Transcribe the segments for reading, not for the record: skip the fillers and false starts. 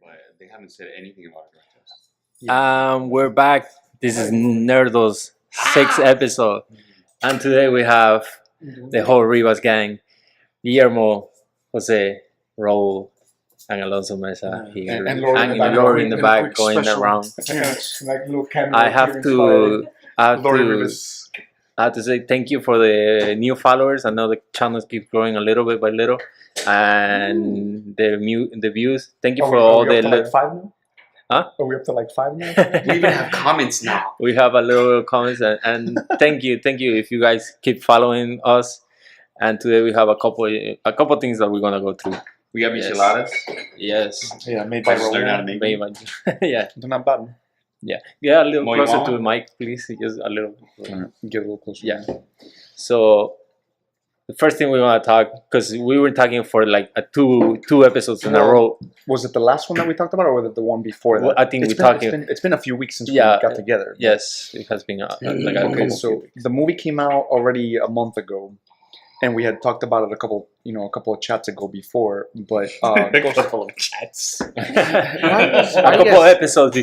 but they haven't said anything about it. We're back. This is NERDOS 6th episode, and today we have the whole Rivas gang: Guillermo, Jose, Raul, and Alonso Meza here, and Laura in the back going around. I have to say thank you for the new followers. I know the channels keep growing a little bit by little, and the views. Thank you for all the. Like 5 now? Huh? Are we up to like 5 now? We even have comments now. We have a little comments and thank you if you guys keep following us. And today we have a couple things that we're gonna go through. We got micheladas. Yes. Yeah, made by Learn how to Raul. make them. Yeah. They're not bad. Yeah. Get a little closer to the mic, please. Just a little. Get a little closer. Yeah. So the first thing we want to talk, because we were talking for like two episodes in a row. Was it the last one that we talked about, or was it the one before that? Well, I think we're talking. It's been a few weeks since we got together. Yes, it has been like a couple. So the movie came out already a month ago, and we had talked about it a couple of chats ago before. But a couple of chats. A couple of episodes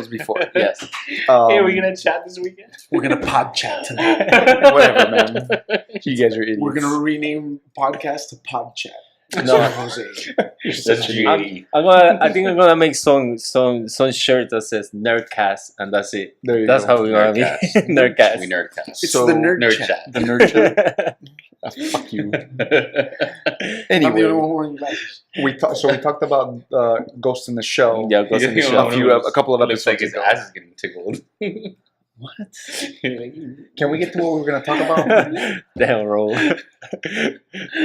before. Yes. Hey, are we gonna chat this weekend? We're gonna pod chat tonight. Whatever, man. You guys are idiots. We're gonna rename podcast to Pod Chat. No. Jose. That's G80. I think I'm gonna make some shirt that says Nerdcast, and that's it. That's how we're gonna be. Nerdcast. We nerdcast. It's the nerd chat. The nerd chat. Fuck you. Anyway, we talked about Ghost in the Shell. Yeah, Ghost in the Shell. A couple of Looks like episodes his ago. ass is getting tickled. What? Can we get to what we were going to talk about? Damn, roll.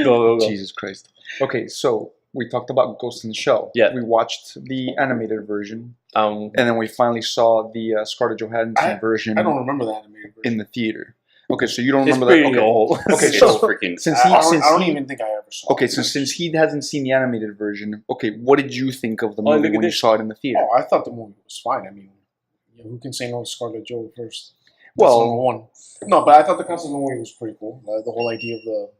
Go. Jesus Christ. Okay, so we talked about Ghost in the Shell. Yeah. We watched the animated version. And then we finally saw the Scarlett Johansson version. I don't remember the animated version. in the theater. Okay, so you don't it's remember that? pretty Okay. old. Okay, It's so freaking. I don't even think I ever saw Okay, it. so since he hasn't seen the animated version, okay, what did you think of the Oh, movie look at when you this. saw it in the theater? Oh, I thought the movie was fine. I mean, who can say no to Scarlett Johansson first? That's Well- number one. No, but I thought the concept of the movie was pretty cool. The whole idea of the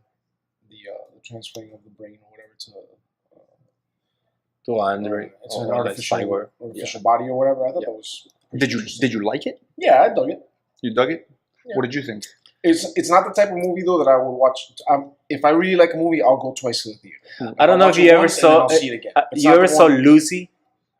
transferring of the brain or whatever To Android. it's an artificial body or whatever. I thought that was. Did you like it? Yeah, I dug it. You dug it? Yeah. What did you think? It's not the type of movie though that I would watch. If I really like a movie, I'll go twice to the theater. I don't know I'll if watch you it ever once and then saw. I'll see it again. It's You not ever the saw one- Lucy?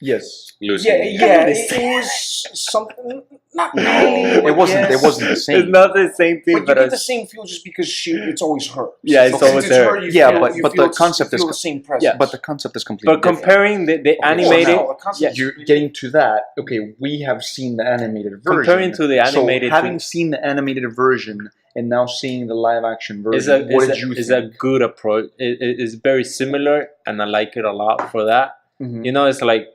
Yes. Lucy. Yeah, it was something. Not really. It wasn't. Yes. It wasn't the same. It's not the same thing, But you but get the same feel just because it's always her. Yeah, it's Since always her. you Yeah, feel- but you feel the concept you is feel the same presence. Yeah, But the concept is completely but comparing the Okay, animated, well, the concept- You're getting to that. Okay, we have seen the animated version. comparing to the animated, so having seen the animated version and now seeing the live action is version, what did you is a think? good approach. It's very similar, and I like it a lot for that. Mhm. You know, it's like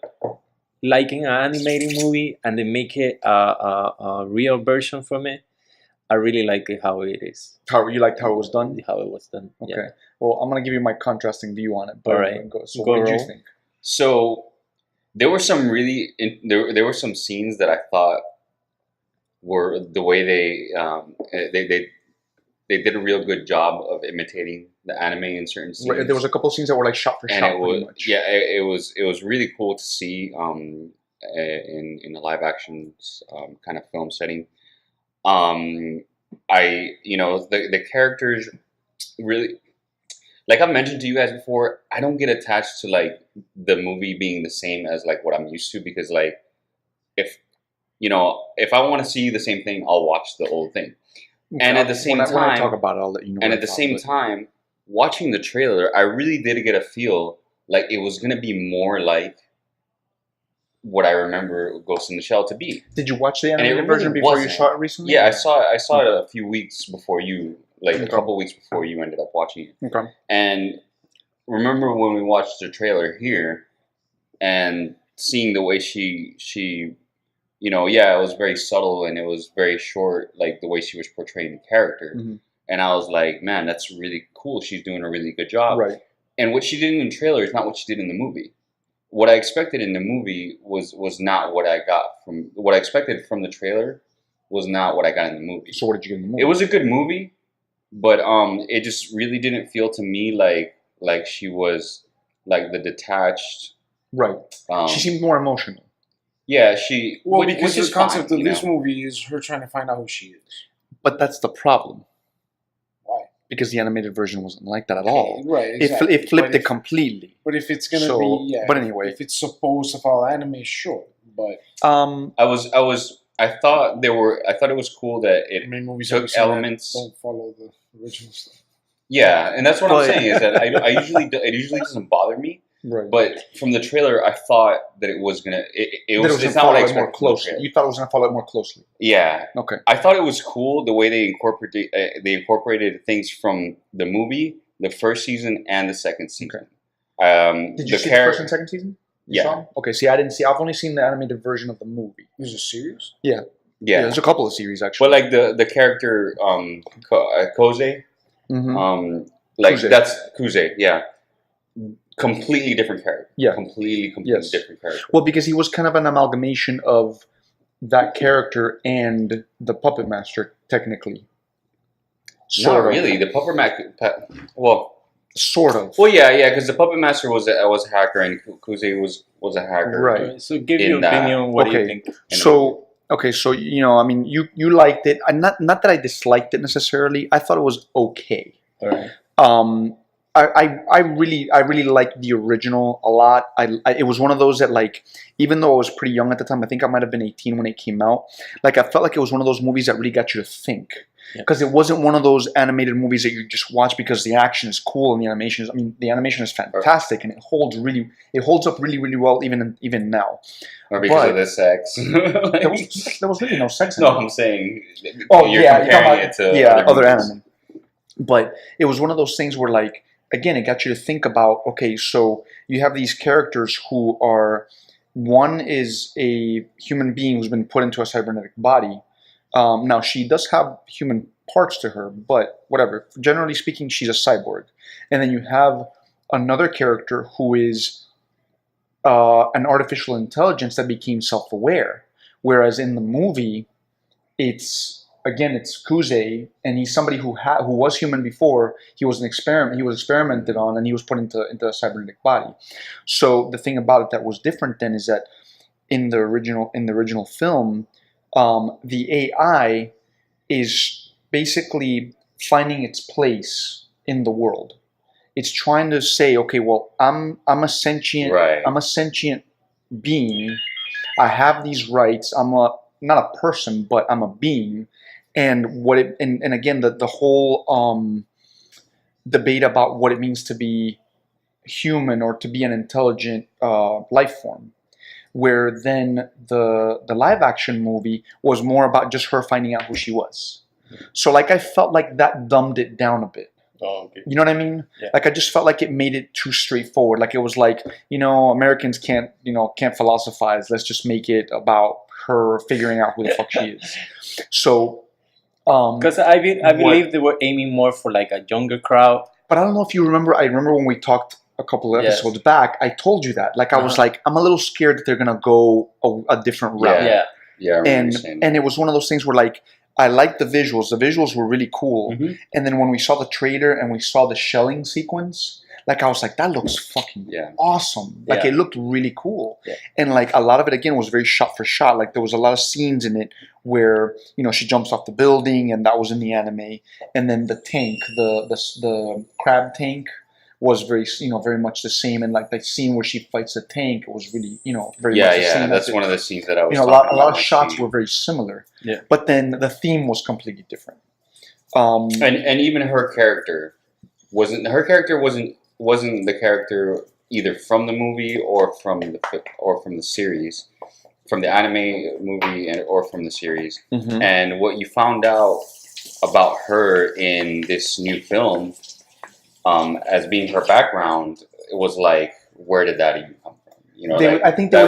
liking an animated movie and they make it a real version from it. I really like it how it is, How you liked how it was done? how it was done. Okay. Yeah. Well, I'm gonna give you my contrasting view on it. But All right. So Go, what did you Raul. think? So there were some there were some scenes that I thought were the way they did a real good job of imitating the anime in certain scenes. Right, there was a couple scenes that were like shot for and shot, it pretty was much. it was really cool to see in a live action kind of film setting. The characters really, like I mentioned to you guys before, I don't get attached to like the movie being the same as like what I'm used to, because like if I want to see the same thing, I'll watch the old thing. And at the same when I time, talk about it, I'll let you know. and what at the I thought, same but- time, watching the trailer, I really did get a feel like it was gonna be more like what I remember Ghost in the Shell to be. Did you watch the it animated really version before you wasn't. saw it recently? Yeah, I saw it a few weeks before you, like a Okay. couple weeks before you ended up watching it. Okay. And remember when we watched the trailer here and seeing the way she it was very subtle and it was very short, like the way she was portraying the character. Mhm. And I was like, man, that's really cool. She's doing a really good job. Right. And what she did in the trailer is not what she did in the movie. What I expected in the movie was not what I got from what I expected from the trailer was not what I got in the movie. So what did you get in the movie? It was a good movie, but it just really didn't feel to me like she was like the detached Right. She seemed more emotional. Yeah, she. Well, which because is the concept fine, of this movie is her trying to find out who she is. But that's the problem. Why? Because the animated version wasn't like that at all. Right, exactly. It flipped it completely. But if it's gonna be, yeah. But anyway, if it's supposed to follow anime, sure. But I thought it was cool that it movies took elements. don't follow the original stuff. Yeah, and that's what I'm saying is that it usually doesn't bother me. Right. But from the trailer, I thought that it was gonna. It's not what I expected more closely. You thought it was gonna follow it more closely. Yeah. Okay. I thought it was cool the way they incorporated things from the movie, the first season, and the second season. Okay. Did you see the first and second season? Yeah. Okay. See, I didn't see. I've only seen the animated version of the movie. There's a series. Yeah. Yeah. There's a couple of series actually. But like the character Koze, like Kuze. that's Kuze. Yeah. Completely different character. Yeah. Completely different character. Well, because he was kind of an amalgamation of that character and the Puppet Master, technically. Not really. The Puppet Master. Well, sort of. Well, yeah, because the Puppet Master was a hacker and Kuze was a hacker. Right. So give your opinion. What do you think? So I mean, you liked it. Not that I disliked it necessarily. I thought it was okay. All right. I really liked the original a lot. It was one of those that, like, even though I was pretty young at the time, I think I might have been 18 when it came out. Like, I felt like it was one of those movies that really got you to think, because it wasn't one of those animated movies that you just watch because the action is cool and the animation is fantastic and it holds up really, really well even now. Or because of the sex. there was really no sex in it. No, I'm saying. You're comparing it to other anime. But it was one of those things where, like, again, it got you to think about, okay, so you have these characters who are, one is a human being who's been put into a cybernetic body. Now, she does have human parts to her, but whatever. Generally speaking, she's a cyborg. And then you have another character who is an artificial intelligence that became self-aware. Whereas in the movie, it's Kuze, and he's somebody who was human before. He was an experiment. He was experimented on, and he was put into a cybernetic body. So the thing about it that was different then is that in the original film, the AI is basically finding its place in the world. It's trying to say, okay, well, I'm a sentient being. I have these rights. I'm not a person, but I'm a being. And again, the whole debate about what it means to be human or to be an intelligent life form, where then the live action movie was more about just her finding out who she was. So, like, I felt like that dumbed it down a bit. Oh, okay. You know what I mean? Yeah. Like, I just felt like it made it too straightforward. Like, it was like, Americans can't philosophize. Let's just make it about her figuring out who the fuck she is. So, because I believe they were aiming more for like a younger crowd. But I don't know if you remember. I remember when we talked a couple of episodes back. I told you that. Like, I was like, I'm a little scared that they're gonna go a different route. Yeah. And it was one of those things where, like, I liked the visuals. The visuals were really cool. Mm-hmm. And then when we saw the trailer and we saw the shelling sequence, like, I was like, that looks fucking awesome. Like, it looked really cool. Yeah. And, like, a lot of it, again, was very shot for shot. Like, there was a lot of scenes in it where, she jumps off the building, and that was in the anime. And then the tank, the crab tank, was very, very much the same. And, like, the scene where she fights the tank, it was really, very much the same. Yeah, that's one of the scenes that I was a lot of shots were very similar. Yeah. But then the theme was completely different. And even her character wasn't the character either from the movie or from the series, from the anime movie or from the series. Mm-hmm. And what you found out about her in this new film, as being her background, it was like, where did that even come from? I think they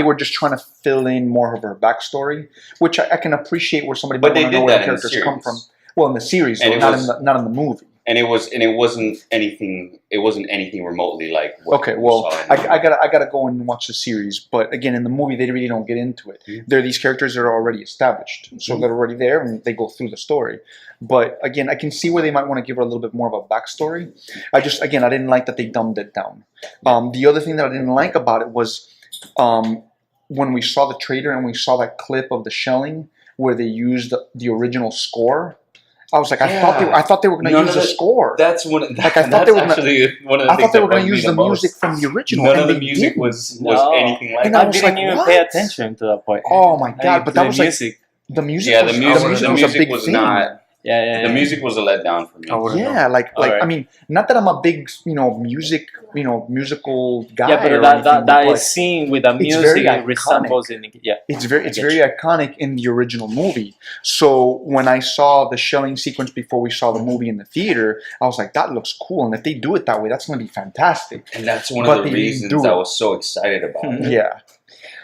were just trying to fill in more of her backstory, which I can appreciate where somebody might want to know where the characters come from. Well, in the series, though, not in the movie. and it wasn't anything. It wasn't anything remotely like. What Okay, we well, saw in I gotta go and watch the series, but again, in the movie, they really don't get into it. Mhm. There are these characters that are already established, so they're already there, and they go through the story. But again, I can see where they might want to give her a little bit more of a backstory. I didn't like that they dumbed it down. The other thing that I didn't like about it was when we saw the trailer and we saw that clip of the shelling where they used the original score. I was like, I thought they were going to use the score. That's one. Like I thought they were actually one of the I things thought they were that going to bugged me use the most. music from the original. None and of the they music didn't. was No. anything like And that. I I was didn't like, even what? pay attention to that point. Oh my god! But that was like music. the music. Yeah, was, the music was a was big was thing. not. Yeah. The music was a letdown for me. I wouldn't know. Yeah, like Alright. I mean, not that I'm a big musical guy. Yeah, but or that anything, that but scene with the it's music very resembles in it's very iconic in the original movie. So when I saw the shelling sequence before we saw the movie in the theater, I was like, that looks cool, and if they do it that way, that's going to be fantastic. And that's one But of the they didn't reasons do I it. was so excited about it. Yeah,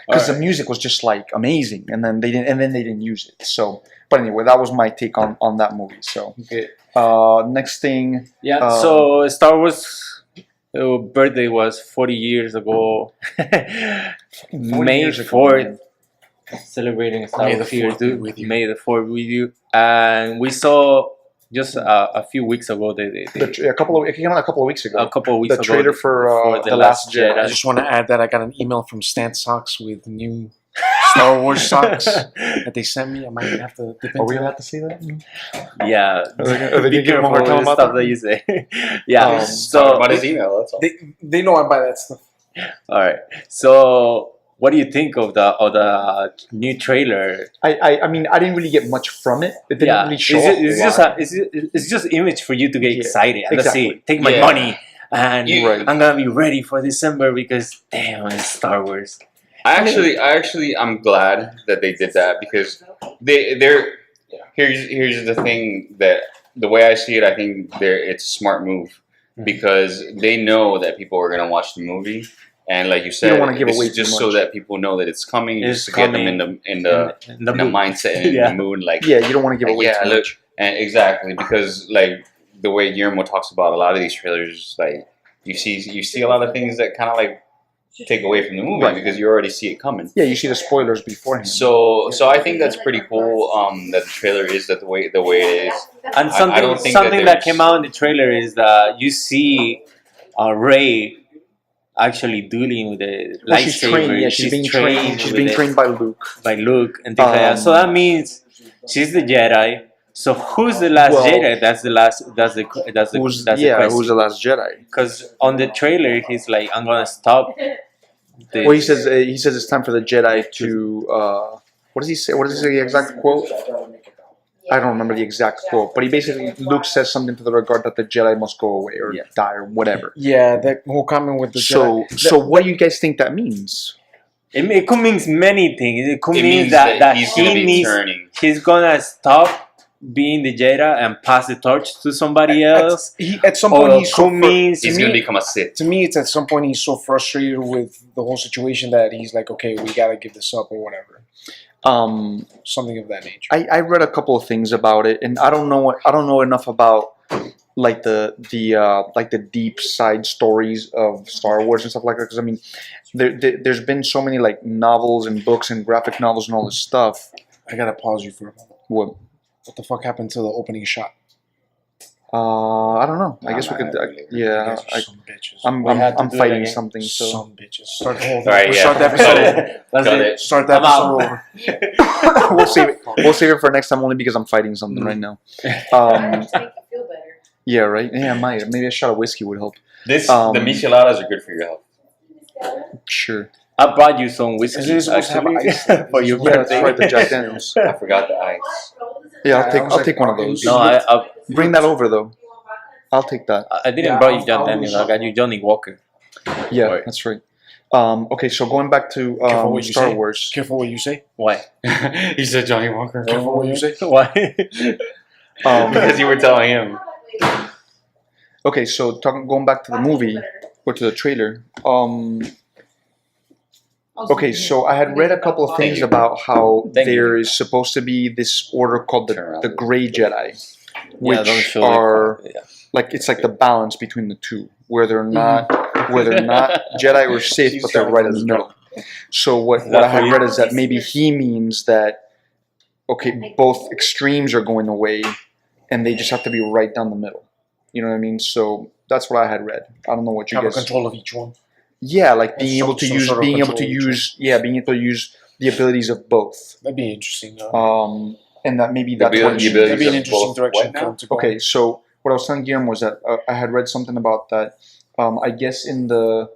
because Alright. the music was just like amazing, and then they didn't use it. So, but anyway, that was my take on that movie. So, Okay. next thing, Yeah. So Star Wars birthday was 40 years ago. 40 May years ago, 4th. man. Celebrating Star May the Wars here, 4th be dude. with you. May the 4th with you. And we saw just a few weeks ago, it came out a couple of weeks ago. a couple of weeks The ago. trailer for The Last Jedi. I just want to add that I got an email from Stan Socks with new Star Wars socks that they sent me. I might have to dip Are we into allowed that. to see that? Yeah. Are they Be giving him a careful hard with time the about stuff that? that you say. Yeah. Um, Talk So, about his email. That's all. They know I buy that stuff. all right. So, what do you think of the new trailer? I mean, I didn't really get much from it. It didn't really show It's just image for you to get Yeah, excited. And that's exactly. it. Take my Yeah. money, and Right. I'm gonna be ready for December because damn, it's Star Wars. I'm glad that they did that because they're here's the thing that the way I see it, I think it's a smart move because they know that people are gonna watch the movie, and like you said, don't wanna give this away is just too so much. that people know that it's coming, It's just to get them coming. in the mood. mindset and in Yeah. the mood, like Yeah, you don't want to give away yeah, too look, much. and exactly because like the way Guillermo talks about a lot of these trailers, like you see a lot of things that kind of like take away from the movie Right. because you already see it coming. Yeah, you see the spoilers beforehand. So I think that's pretty cool. That the trailer is the way it is. And I don't think something that that came out in the trailer is that you see Rey actually dueling with the Well, lightsaber. she's trained. Yeah, she's being trained. She's being trained by Luke. by Luke and things like that. So that means she's the Jedi. So who's the last Well, Jedi? That's the question. Who's the last Jedi? Because on the trailer he's like, I'm gonna stop. Well, he says it's time for the Jedi to. What does he say? What does he say? The exact quote? I don't remember the exact quote, but he basically Luke says something to the regard that the Jedi must go away or die or whatever. Yeah, that whole comment with the Jedi. So what do you guys think that means? It could mean many things. It could It mean means that he's gonna he be needs. turning. He's gonna stop being the Jedi and pass the torch to somebody else. At some point, he's so means He's gonna become a Sith. to me, it's at some point he's so frustrated with the whole situation that he's like, okay, we gotta give this up or whatever, something of that nature. I read a couple of things about it, and I don't know enough about like the deep side stories of Star Wars and stuff like that. Because I mean, there's been so many like novels and books and graphic novels and all this stuff. I gotta pause you for a moment. What the fuck happened to the opening shot? I don't know. I guess we could. You Yeah, guys are some bitches. I'm fighting something. So Some bitches. Start the whole thing. All right, We'll yeah. start the Cut episode. it. That's Cut it. it. Start the I'm episode out. over. we'll save it for next time only because I'm fighting something right now. To make you feel better. Yeah, right. Yeah, I might. Maybe a shot of whiskey would help. The micheladas are good for your health. Sure. I brought you some whiskey Is it supposed to have actually ice? for your Yeah, that's birthday. right. The Jack Daniels. I forgot the ice. Yeah, I was I'll like, take one of those. No, I Bring that over though. I'll take that. didn't Yeah, brought you I'll John Daniels. I got you Johnny Walker. Yeah, Right. that's right. Okay, so going back to Careful what you Star say. Wars. Careful what you say. Why? He said Johnny Walker. Careful what you say. Why? Because you were telling him. Okay, so going back to the movie or to the trailer. Okay, so I had read a couple of things about how Thank you. there is supposed to be this order called the Grey Jedi, Turn around. which yeah, don't show are the Like it's like the balance between the two, where they're not Jedi or Sith, She's but they're trying right to in the stroke. middle. So what that I had for you? read is that maybe he means that okay, both extremes are going away, and they just have to be right down the middle. You know what I mean? So that's what I had read. I don't know what you Have a guys. control of each one. Yeah, like being Some- able to some use, sort of being able to control use, yeah, being able to use the abilities of both. That'd be interesting. And that maybe The that's what ability- it the means. That'd be an of interesting both direction what for now? them to go. Okay, so what I was telling Guillermo was that I had read something about that. I guess in the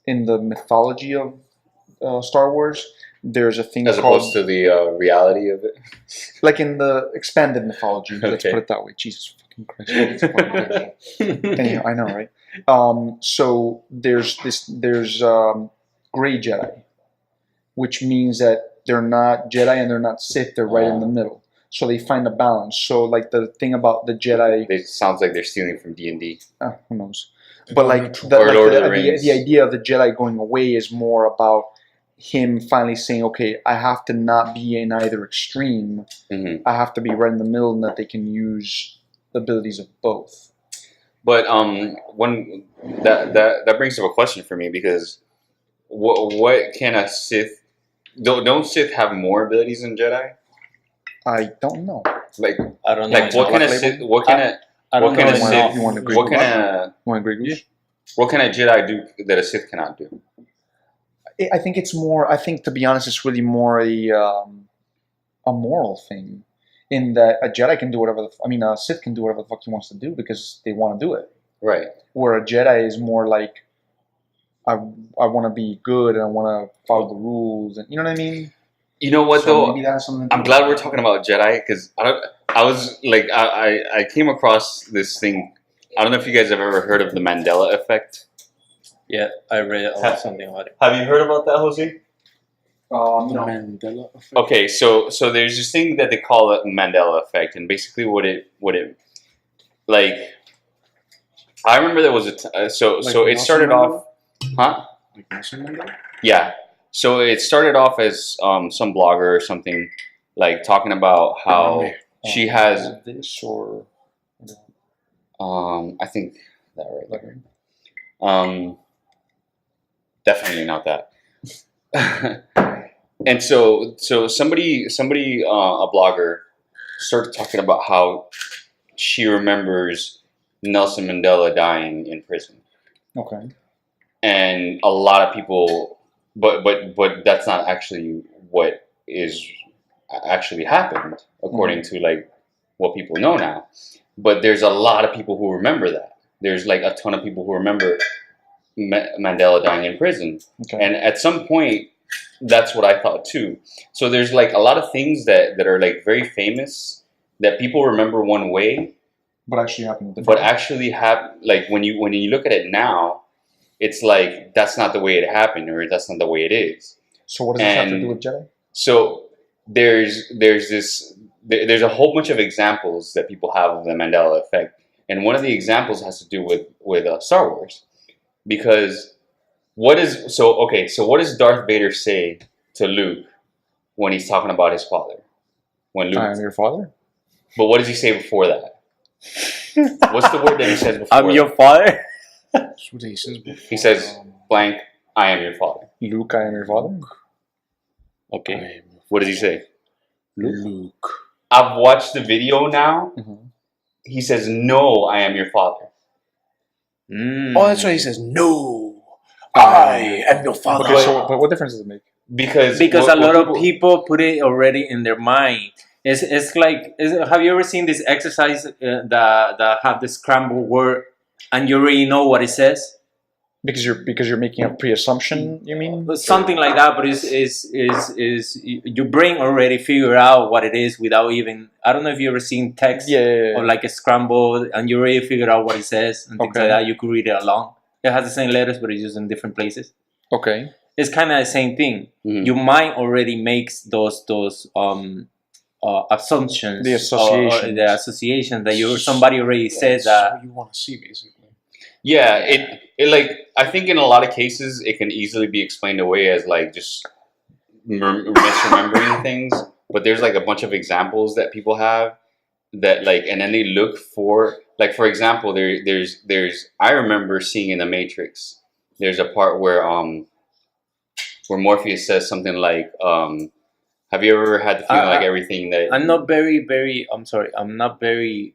mythology of Star Wars, there's a thing As called opposed to the reality of it. like in the expanded mythology. Let's Okay. put it that way. Jesus fucking Christ! It's fucking terrible. Anyhow, I know, right? So there's gray Jedi, which means that they're not Jedi and they're not Sith. They're right in the middle. So they find a balance. So like the thing about the Jedi, It sounds like they're stealing from D&D. who knows? But like, Or Lord of the Rings. the idea of the Jedi going away is more about him finally saying, okay, I have to not be in either extreme. Mm-hmm. I have to be right in the middle, and that they can use the abilities of both. But one that brings up a question for me, because what can a Sith don't Sith have more abilities than Jedi? I don't know. Like I don't know. like what can a Sith what can a I don't what can know a enough. Sith You want to agree? what can a You want to agree, Goose? what can a Jedi do that a Sith cannot do? I think it's more. I think, to be honest, it's really more a moral thing. In that a Jedi can do whatever. A Sith can do whatever the fuck he wants to do because they want to do it. Right. Where a Jedi is more like, I want to be good and I want to follow the rules, and you know what I mean. You know what So though? maybe that has something to do I'm with glad it. we're talking about Jedi, because I was like I came across this thing. I don't know if you guys have ever heard of the Mandela effect. Yeah, I read something about it. Have you heard about that, Jose? The No. Mandela effect. Okay, so there's this thing that they call it Mandela effect, and basically what it like. I remember there was so Like it Nelson started Mandela? off, huh? Like Nelson Mandela? Yeah. So it started off as some blogger or something, like talking about how she has this or I think that right there. Definitely not that. And so somebody a blogger started talking about how she remembers Nelson Mandela dying in prison. okay. And a lot of people, but that's not actually what is actually happened according to like what people know now. But there's a lot of people who remember that. There's like a ton of people who remember Mandela dying in prison. Okay. And at some point, that's what I thought too. So there's like a lot of things that are like very famous that people remember one way, But actually happened. but actually have like when you look at it now, it's like that's not the way it happened, or that's not the way it is. So what does this have to and- do with Jedi? So there's a whole bunch of examples that people have of the Mandela effect, and one of the examples has to do with Star Wars, because what does Darth Vader say to Luke when he's talking about his father? When Luke, I am your father. but what does he say before that? What's the word that he says before? I'm your father. That's what he says. He says blank. I am your father. Luke, I am your father. Okay. What does he say? Luke. I've watched the video now. Mm-hmm. He says, "No, I am your father." Oh, that's why he says, no, I am your father. Okay, but what difference does it make? Because a lot of people put it already in their mind. It's like, have you ever seen this exercise that have the scrambled word and you already know what it says? Because you're making a pre-assumption. You mean? Something like that, but is your brain already figure out what it is without even. I don't know if you ever seen text Yeah. or like a scrambled and you already figure out what it says and things Okay. like that. You could read it along. It has the same letters, but it's just in different places. Okay. It's kind of the same thing. Mhm. Your mind already makes those assumptions, The associations. or the association that somebody already said That's that. what you want to see, basically. Yeah, it like I think in a lot of cases it can easily be explained away as like just misremembering things. But there's like a bunch of examples that people have that like, and then they look for like for example, there's I remember seeing in the Matrix. There's a part where Morpheus says something like, "Have you ever had the feeling like everything that?" I'm not very. I'm sorry. I'm not very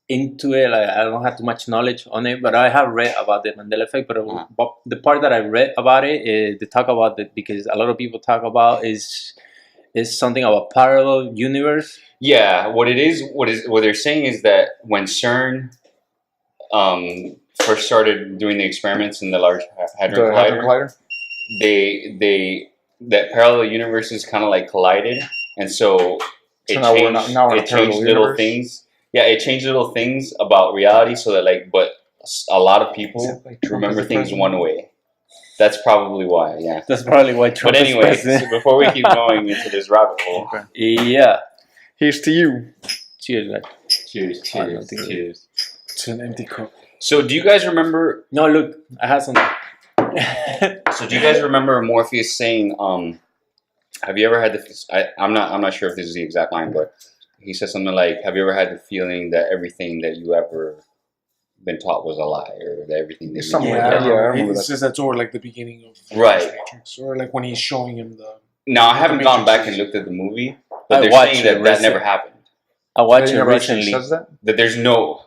into it. Like, I don't have too much knowledge on it, but I have read about the Mandela effect. But the part that I read about it is they talk about it because a lot of people talk about is something about parallel universe. Yeah, what they're saying is that when CERN first started doing the experiments in the Large Hadron Collider, that parallel universes kind of like collided, and so now we're in a changed parallel little universe? things. Yeah, it changed little things about reality, so that like, but a lot of people remember things one way. That's probably why. Yeah. That's probably why Trump But is anyway, president. so before we keep going into this rabbit hole, Yeah. Here's to you. Cheers, man. cheers, I don't cheers, think so. cheers. To an empty cup. So, do you guys remember? No, look, I have some. So, do you guys remember Morpheus saying, "Have you ever had the?" I'm not sure if this is the exact line, but he says something like, "Have you ever had the feeling that everything that you ever been taught was a lie, or that everything that you Something did?" like that. Yeah, I He remember that. says that toward like the beginning of Right. Matrix, or like when he's showing him the. Now, I haven't The gone Matrix back and is- looked at the movie, I but they're watched saying it that that never recently. happened. I watched He it never actually recently. says that? That there's no,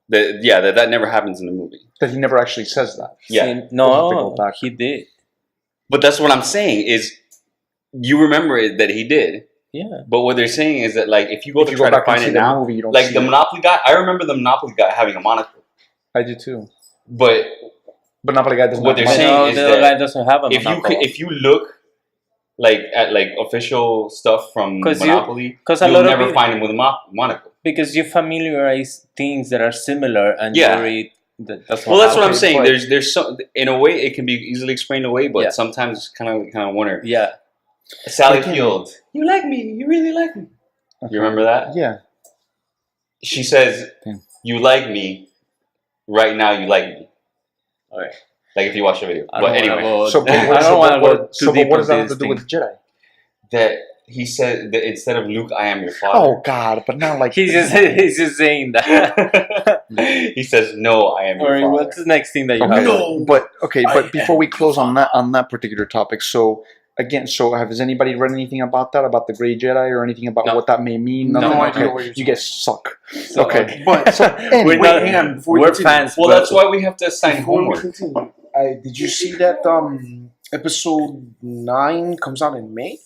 that never happens in the movie. That he never actually says that. Yeah. See, We'll have to no, go back. he did. But that's what I'm saying is, you remember it, that he did. Yeah. But what they're saying is that like if you go If to you try go to back and find see it the now, movie, you don't like see the it. Monopoly guy, I remember the Monopoly guy having a monocle. I do too. But But Monopoly guy doesn't What have they're money. saying No, is the that guy doesn't have a if you look like at like official stuff from 'Cause Monopoly, 'cause a you'll lot of never people- find him with a monocle. because you familiarize things that are similar and Yeah. you already. That's Well, that's what I'm Okay, saying. but- There's some in a way it can be easily explained away, but Yeah. sometimes kind of wonder. Yeah. Sally Again. Field, you like me, you really like me. You remember that? Yeah. She says, Damn. "You like me, right now. You like me." All right. Like if you watch the video. I But don't anyway, wanna go- So, I don't want to go too deep what does that into have to this do with thing. Jedi? that he said that instead of Luke, I am your father. Oh God! But now, like, He's just saying that. He says, "No, I am All your right. father." What's the next thing that you okay, have? No. but before we close on that particular topic, so again, has anybody read anything about that, about the Gray Jedi, or anything about No. what that may mean? No Nothing? idea Okay. what you're You talking guys suck. So, Okay. But so, Anyway, We're not- hang on, before we we're continue. fans. Well, but- that's why we have to assign Before we homework. continue, did you see that episode 9 comes out in May?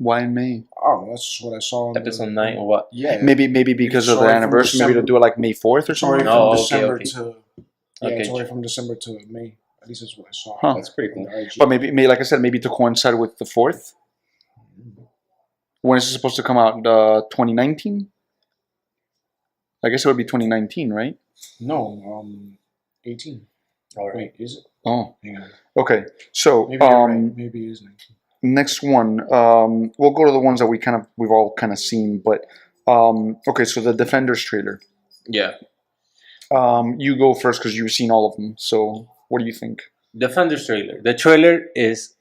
why in May? Oh, that's just what I saw. On Episode 9 or what? Yeah. Maybe because of the Sorry, from anniversary, maybe to December. do it like May 4th or It's already something. No, from okay, December okay. to. Yeah, Okay. it's already from December to May. At least that's what I saw. Huh. That's pretty cool. On the IG. But maybe, like I said, maybe to coincide with the 4th. When is it supposed to come out? 2019? I guess it would be 2019, right? No, 18. All right. Wait, is it? Oh, Hang on. okay. So, Maybe you're right. Maybe it is 19. next one. We'll go to the ones that we've all kind of seen. But okay, so the Defenders trailer. Yeah. You go first because you've seen all of them. So, what do you think? Defenders trailer. The trailer is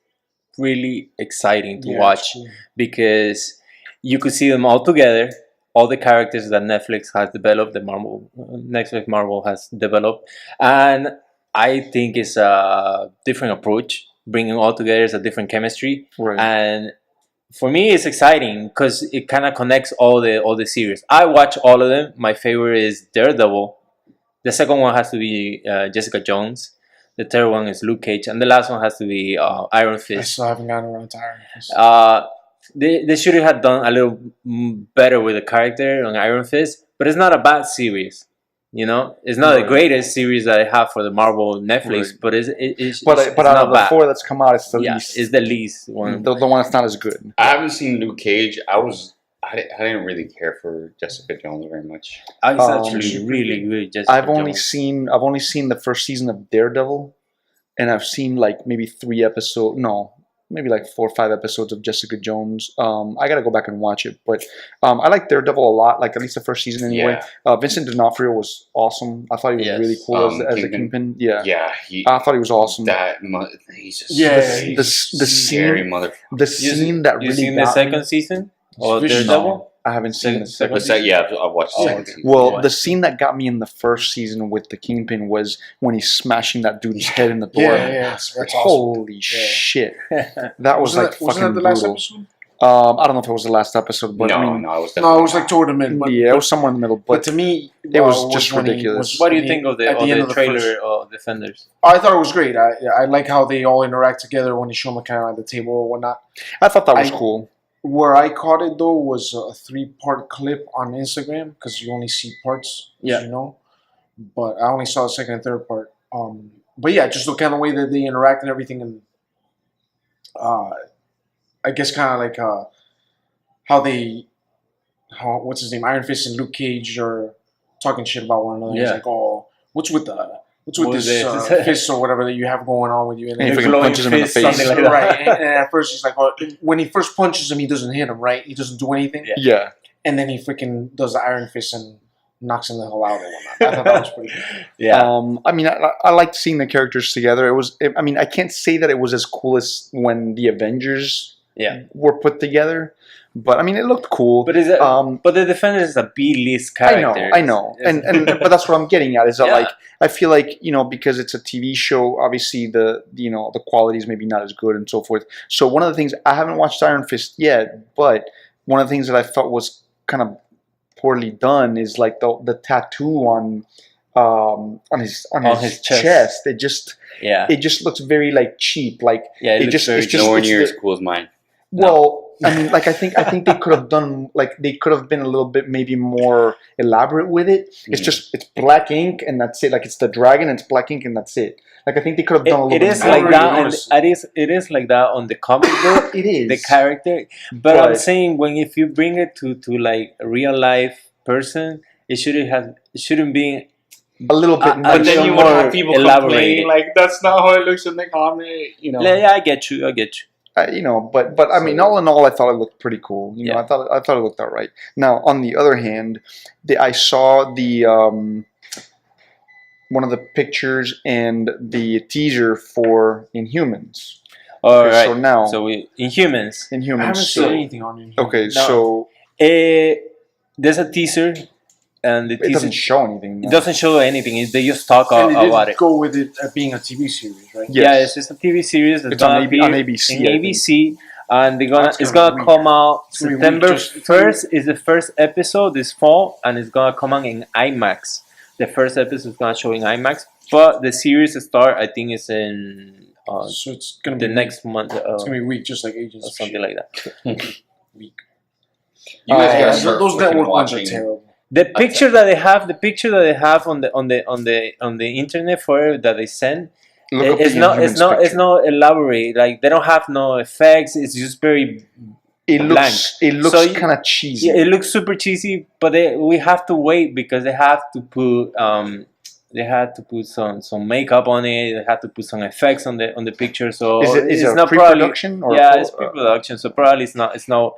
really exciting to Yeah, watch it's cool. because you could see them all together. All the characters that Netflix has developed, Netflix Marvel has developed, and I think it's a different approach. Bringing all together is a different chemistry, Right. and for me, it's exciting because it kind of connects all the series. I watch all of them. My favorite is Daredevil. The second one has to be Jessica Jones. The third one is Luke Cage, and the last one has to be Iron I Fist. still haven't gotten around to Iron Fist. They should have done a little better with the character on Iron Fist, but it's not a bad series. You know, it's not the Right. greatest series that I have for the Marvel Netflix, Right. but it's But it's out of not the bad. 4 that's come out, it's the Yeah, least. it's the least one. The one that's not as good. I haven't seen Luke Cage. I didn't really care for Jessica Jones very much. It's Um, actually really good. Jessica I've only Jones. seen the first season of Daredevil, and I've seen like maybe 3 episodes. No, maybe like 4 or 5 episodes of Jessica Jones. I gotta go back and watch it, but I like Daredevil a lot. Like at least the first season anyway. Vincent D'Onofrio was awesome. I thought he was Yes. really cool as the Kingpin. Kingpin. Yeah, Yeah, I thought he was awesome. He's just Yeah, the scary scene, mother. the scene that You really seen the got second me. season of Vicious. Daredevil? I haven't seen the second. But yeah, I've watched the second season. Well, Yeah. the scene that got me in the first season with the Kingpin was when he's smashing that dude's head in the door. That's awesome. Holy shit! That was like wasn't fucking that the last brutal. episode? I don't know if it was the last episode, but no, I mean, no, it was No, it was like toward the mid. But, yeah, it was somewhere in the middle. but But to me, it was just when he ridiculous. What do you at think of at the end of trailer first- of Defenders? I thought it was great. I like how they all interact together when they show them kind of at the table or whatnot. I thought that was I- cool. Where I caught it though was a 3-part clip on Instagram because you only see parts, Yeah. as you know. But I only saw the second and third part. But yeah, just the kind of way that they interact and everything, and I guess kind of like how what's his name, Iron Fist and Luke Cage are talking shit about one another. He's Yeah. like, oh, what's with What this is fist or whatever that you have going on with you? And And he then freaking glowing punches him in the fist, face. something like that. right. And at first he's like, well, when he first punches him, he doesn't hit him, right? He doesn't do anything. Yeah. Yeah. And then he freaking does the Iron Fist and knocks him the hell out and whatnot. I thought that was pretty good. Yeah. I mean, I liked seeing the characters together. I mean, I can't say that it was as cool as when the Avengers Yeah. were put together, but I mean, it looked cool. But is it? But the Defenders is a B-list character. I know, and but that's what I'm getting at. Is that Yeah. like I feel like because it's a TV show, obviously the quality is maybe not as good and so forth. So one of the things I haven't watched Iron Fist yet, but one of the things that I felt was kind of poorly done is like the tattoo on his chest. It just looks very like cheap. Like Yeah. it looks just- very it's just- nowhere it's near the- as cool as mine. well, I mean, like I think they could have done they could have been a little bit maybe more elaborate with it. It's just it's black ink and that's it. Like it's the dragon, and it's black ink and that's it. Like I think they could have done a little It bit is more. like that. noticed. It is like that on the comic book. It is The character, but I'm But- saying if you bring it to like a real life person, it shouldn't be. a little bit. But much. then you would have people complain, like that's not how it looks in the comic. Yeah, I get you. But I mean, all in all, I thought it looked pretty cool. Yeah. I thought it looked all right. Now, on the other hand, I saw the one of the pictures and the teaser for Inhumans. All Okay, right. so now- Inhumans. I Inhumans. haven't seen So, anything on it. okay, No. so There's a teaser, and the it teaser doesn't show anything. it doesn't show anything. They just talk And they about did it. go with it being a TV series, right? Yes. Yeah, it's just a TV series that's It's on gonna AB be on ABC, in I think. ABC, and That's it's gonna gonna be come out It's gonna be September weak, just- 1st is the first episode this fall, and it's gonna come out in IMAX. The first episode is gonna show in IMAX, but the series start I think is in So it's gonna be the next month It's gonna be weak, just like Agents or of something like that. Weak. You guys Yeah, gotta Yeah, start those fucking network ones are watching. terrible. The picture that they have on the internet for it that they send, Look up it's the not Inhumans picture. elaborate. Like they don't have no effects. It's just very It blank. looks So you- kind of cheesy. Yeah, it looks super cheesy, but we have to wait because they have to put some makeup on it. They have to put some effects on the picture. So is it it's a not pre-production or yeah, full- it's pre-production. So probably it's not.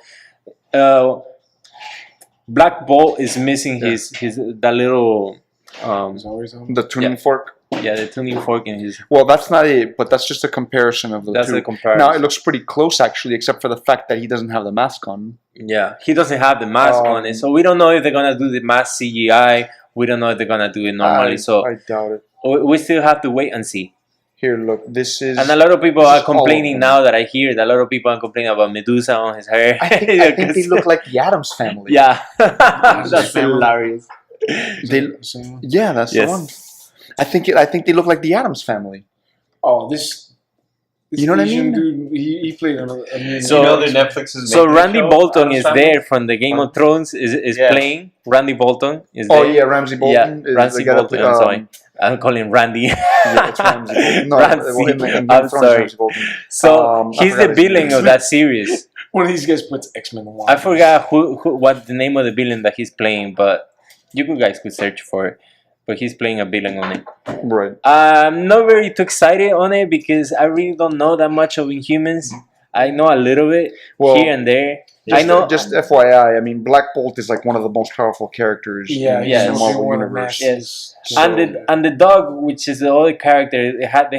Black Bolt is missing his that little It's always on. the tuning Yeah. fork? the tuning fork in his. Well, that's not it, but that's just a comparison of the That's two. the comparison. Now it looks pretty close actually, except for the fact that he doesn't have the mask on. Yeah, he doesn't have the mask on it, so we don't know if they're gonna do the mask CGI. We don't know if they're gonna do it normally. So I doubt it. we still have to wait and see. Here, look, this is. And a lot of people This are is all of complaining them. now that I hear that a lot of people are complaining about Medusa on his hair. I think they look like the Addams family. Yeah, that's family. hilarious. They, Same. yeah, that's Yes. the one. I think they look like the Addams family. Oh, this You know what I Asian mean? Dude, he played another. I mean, So- Netflix is So making a Randy show, Bolton Addams is Family? there from the Game of Thrones. Is Yeah. playing. Randy Bolton is Oh there. yeah, Ramsey Bolton. Yeah, Ramsey the guy that Bolton. played, I'm sorry, I'm calling Randy. Yeah, it's Ramsey Bolton. No, Ramsey. well, in Game I'm of Thrones, sorry. Ramsey Bolton. So I he's forgot the his villain name. of that series. one of these guys puts X-Men on. I forgot what the name of the villain that he's playing, but you guys could search for it. But he's playing a villain on it. Right. I'm not very too excited on it because I really don't know that much of Inhumans. I know a little bit Well, here and there. Just, I know. Just FYI, I mean, Black Bolt is like one of the most powerful characters Yeah, in yeah, the he's Marvel one of universe. Yes. So- and the dog, which is the other character, they had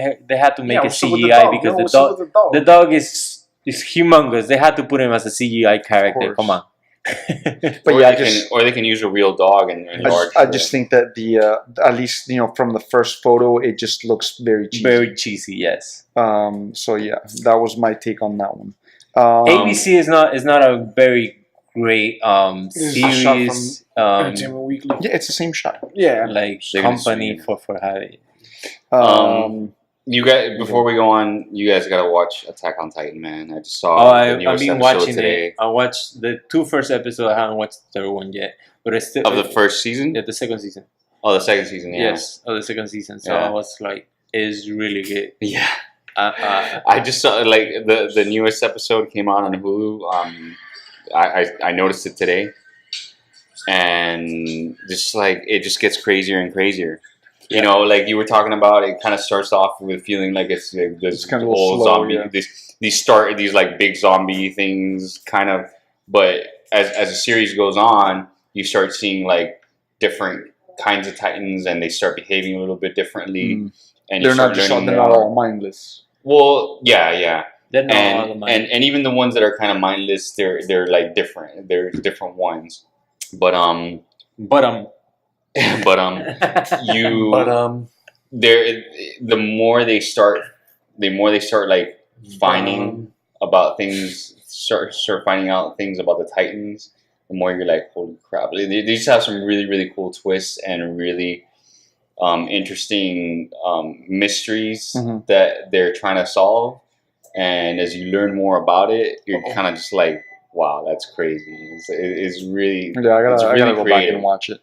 to make a what's up with the CGI dog? because Yo, what's up with the dog is humongous. They had to put him as a CGI character. course. Come on, But or yeah, they can use a real dog and I just think that the at least from the first photo, it just looks very cheesy. Very cheesy, yes. So yeah, that was my take on that one. ABC is not a very great This is a shot series. Entertainment Weekly. Yeah, it's the same shot. Yeah. Like They're gonna company sue for having. You guys, before we go on, you guys gotta watch Attack on Titan, man. I just saw Oh, the I've newest been episode watching today it. I watched the 2 first episodes. I haven't watched the third one yet, but it's still of the first season. Yeah, the second season. Oh, the second season. Yeah. Yes, of the second season. So Yeah. I was like, it's really good. Yeah. I just saw like the newest episode came out on Hulu. I noticed it today, and just like it just gets crazier and crazier. You know, like you were talking about, it kind of starts off with feeling like it's like this kind of a whole slow, zombie, yeah. these like big zombie things, kind of. But as the series goes on, you start seeing like different kinds of Titans, and they start behaving a little bit differently. Mm. And They're you not start just learning they're not more. all mindless. Well, yeah. They're not all the money. And even the ones that are kind of mindless, they're like different. There's different ones, but you there the more they start like finding about things, start finding out things about the Titans, the more you're like, holy crap. They just have some really, really cool twists and really interesting mysteries Mhm. that they're trying to solve. And as you learn more about it, you're kind of just like, wow, that's crazy. It's really, Yeah, I it's gotta really go back creative. and watch it.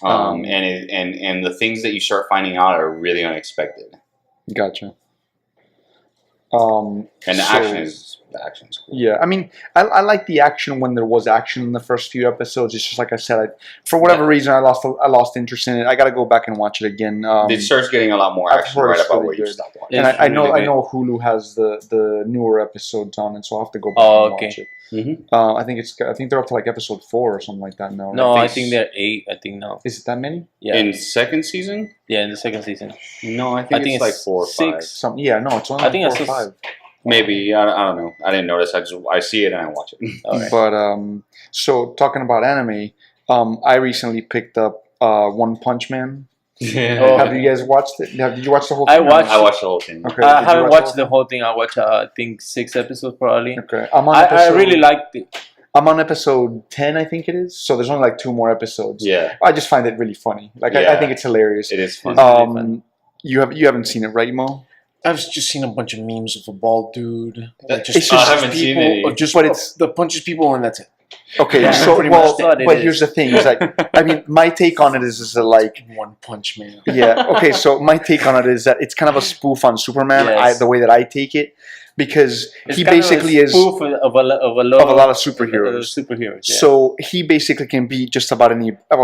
And the things that you start finding out are really unexpected. Gotcha. And the So- action's cool. Yeah, I mean, I like the action when there was action in the first few episodes. It's just like I said, for whatever reason, I lost interest in it. I got to go back and watch it again. It starts getting a lot more I've action heard right it's about really where you good. stopped watching. And It's I know really I good. know Hulu has the newer episodes on it, so I'll have to go back Oh, and okay. watch it. Mhm. I think they're up to like episode 4 or something like that now. No, I I think think they're 8. I think now. Is it that many? Yeah, In second season? yeah, in the second season. No, I think it's like 4 or 5. 6. Yeah, no, it's only I think like it's 4 or just- 5. Maybe, I don't know. I didn't notice. I see it and I watch it. Alright. But so talking about anime, I recently picked up One Punch Man. Oh. Have you guys watched it? Did you watch the whole I thing? watched- I watched the whole thing. Okay. I did you haven't watch watched the whole thing. I watched, I think, 6 episodes probably. Okay, I'm on I episode, really liked it. I'm on episode 10, I think it is. So there's only like 2 more episodes. Yeah, I just find it really funny. Like I Yeah. think it's hilarious. it is fun. really fun. You haven't seen it, right, Mo? I've just seen a bunch of memes of a bald dude. That It's just- I haven't seen people, any. or just But it's- the punches people and that's it. Okay, Yeah, so pretty well, much what it but is. here's the thing: is like, I mean, my take on it is that like, One Punch Man. yeah, okay. So my take on it is that it's kind of a spoof on Superman. Yes. The way that I take it, because It's he kind of a basically is spoof of a lot of superheroes. Superheroes. Yeah. So he basically can beat just about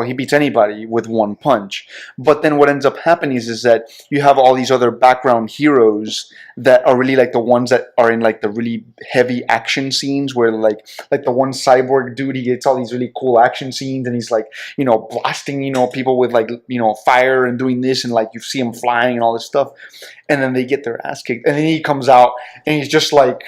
he beats anybody with one punch. But then what ends up happening is that you have all these other background heroes that are really like the ones that are in like the really heavy action scenes where like the one cyborg dude, he gets all these really cool action scenes and he's like, blasting, people with like, fire and doing this and like you see him flying and all this stuff. And then they get their ass kicked. And then he comes out and he's just like,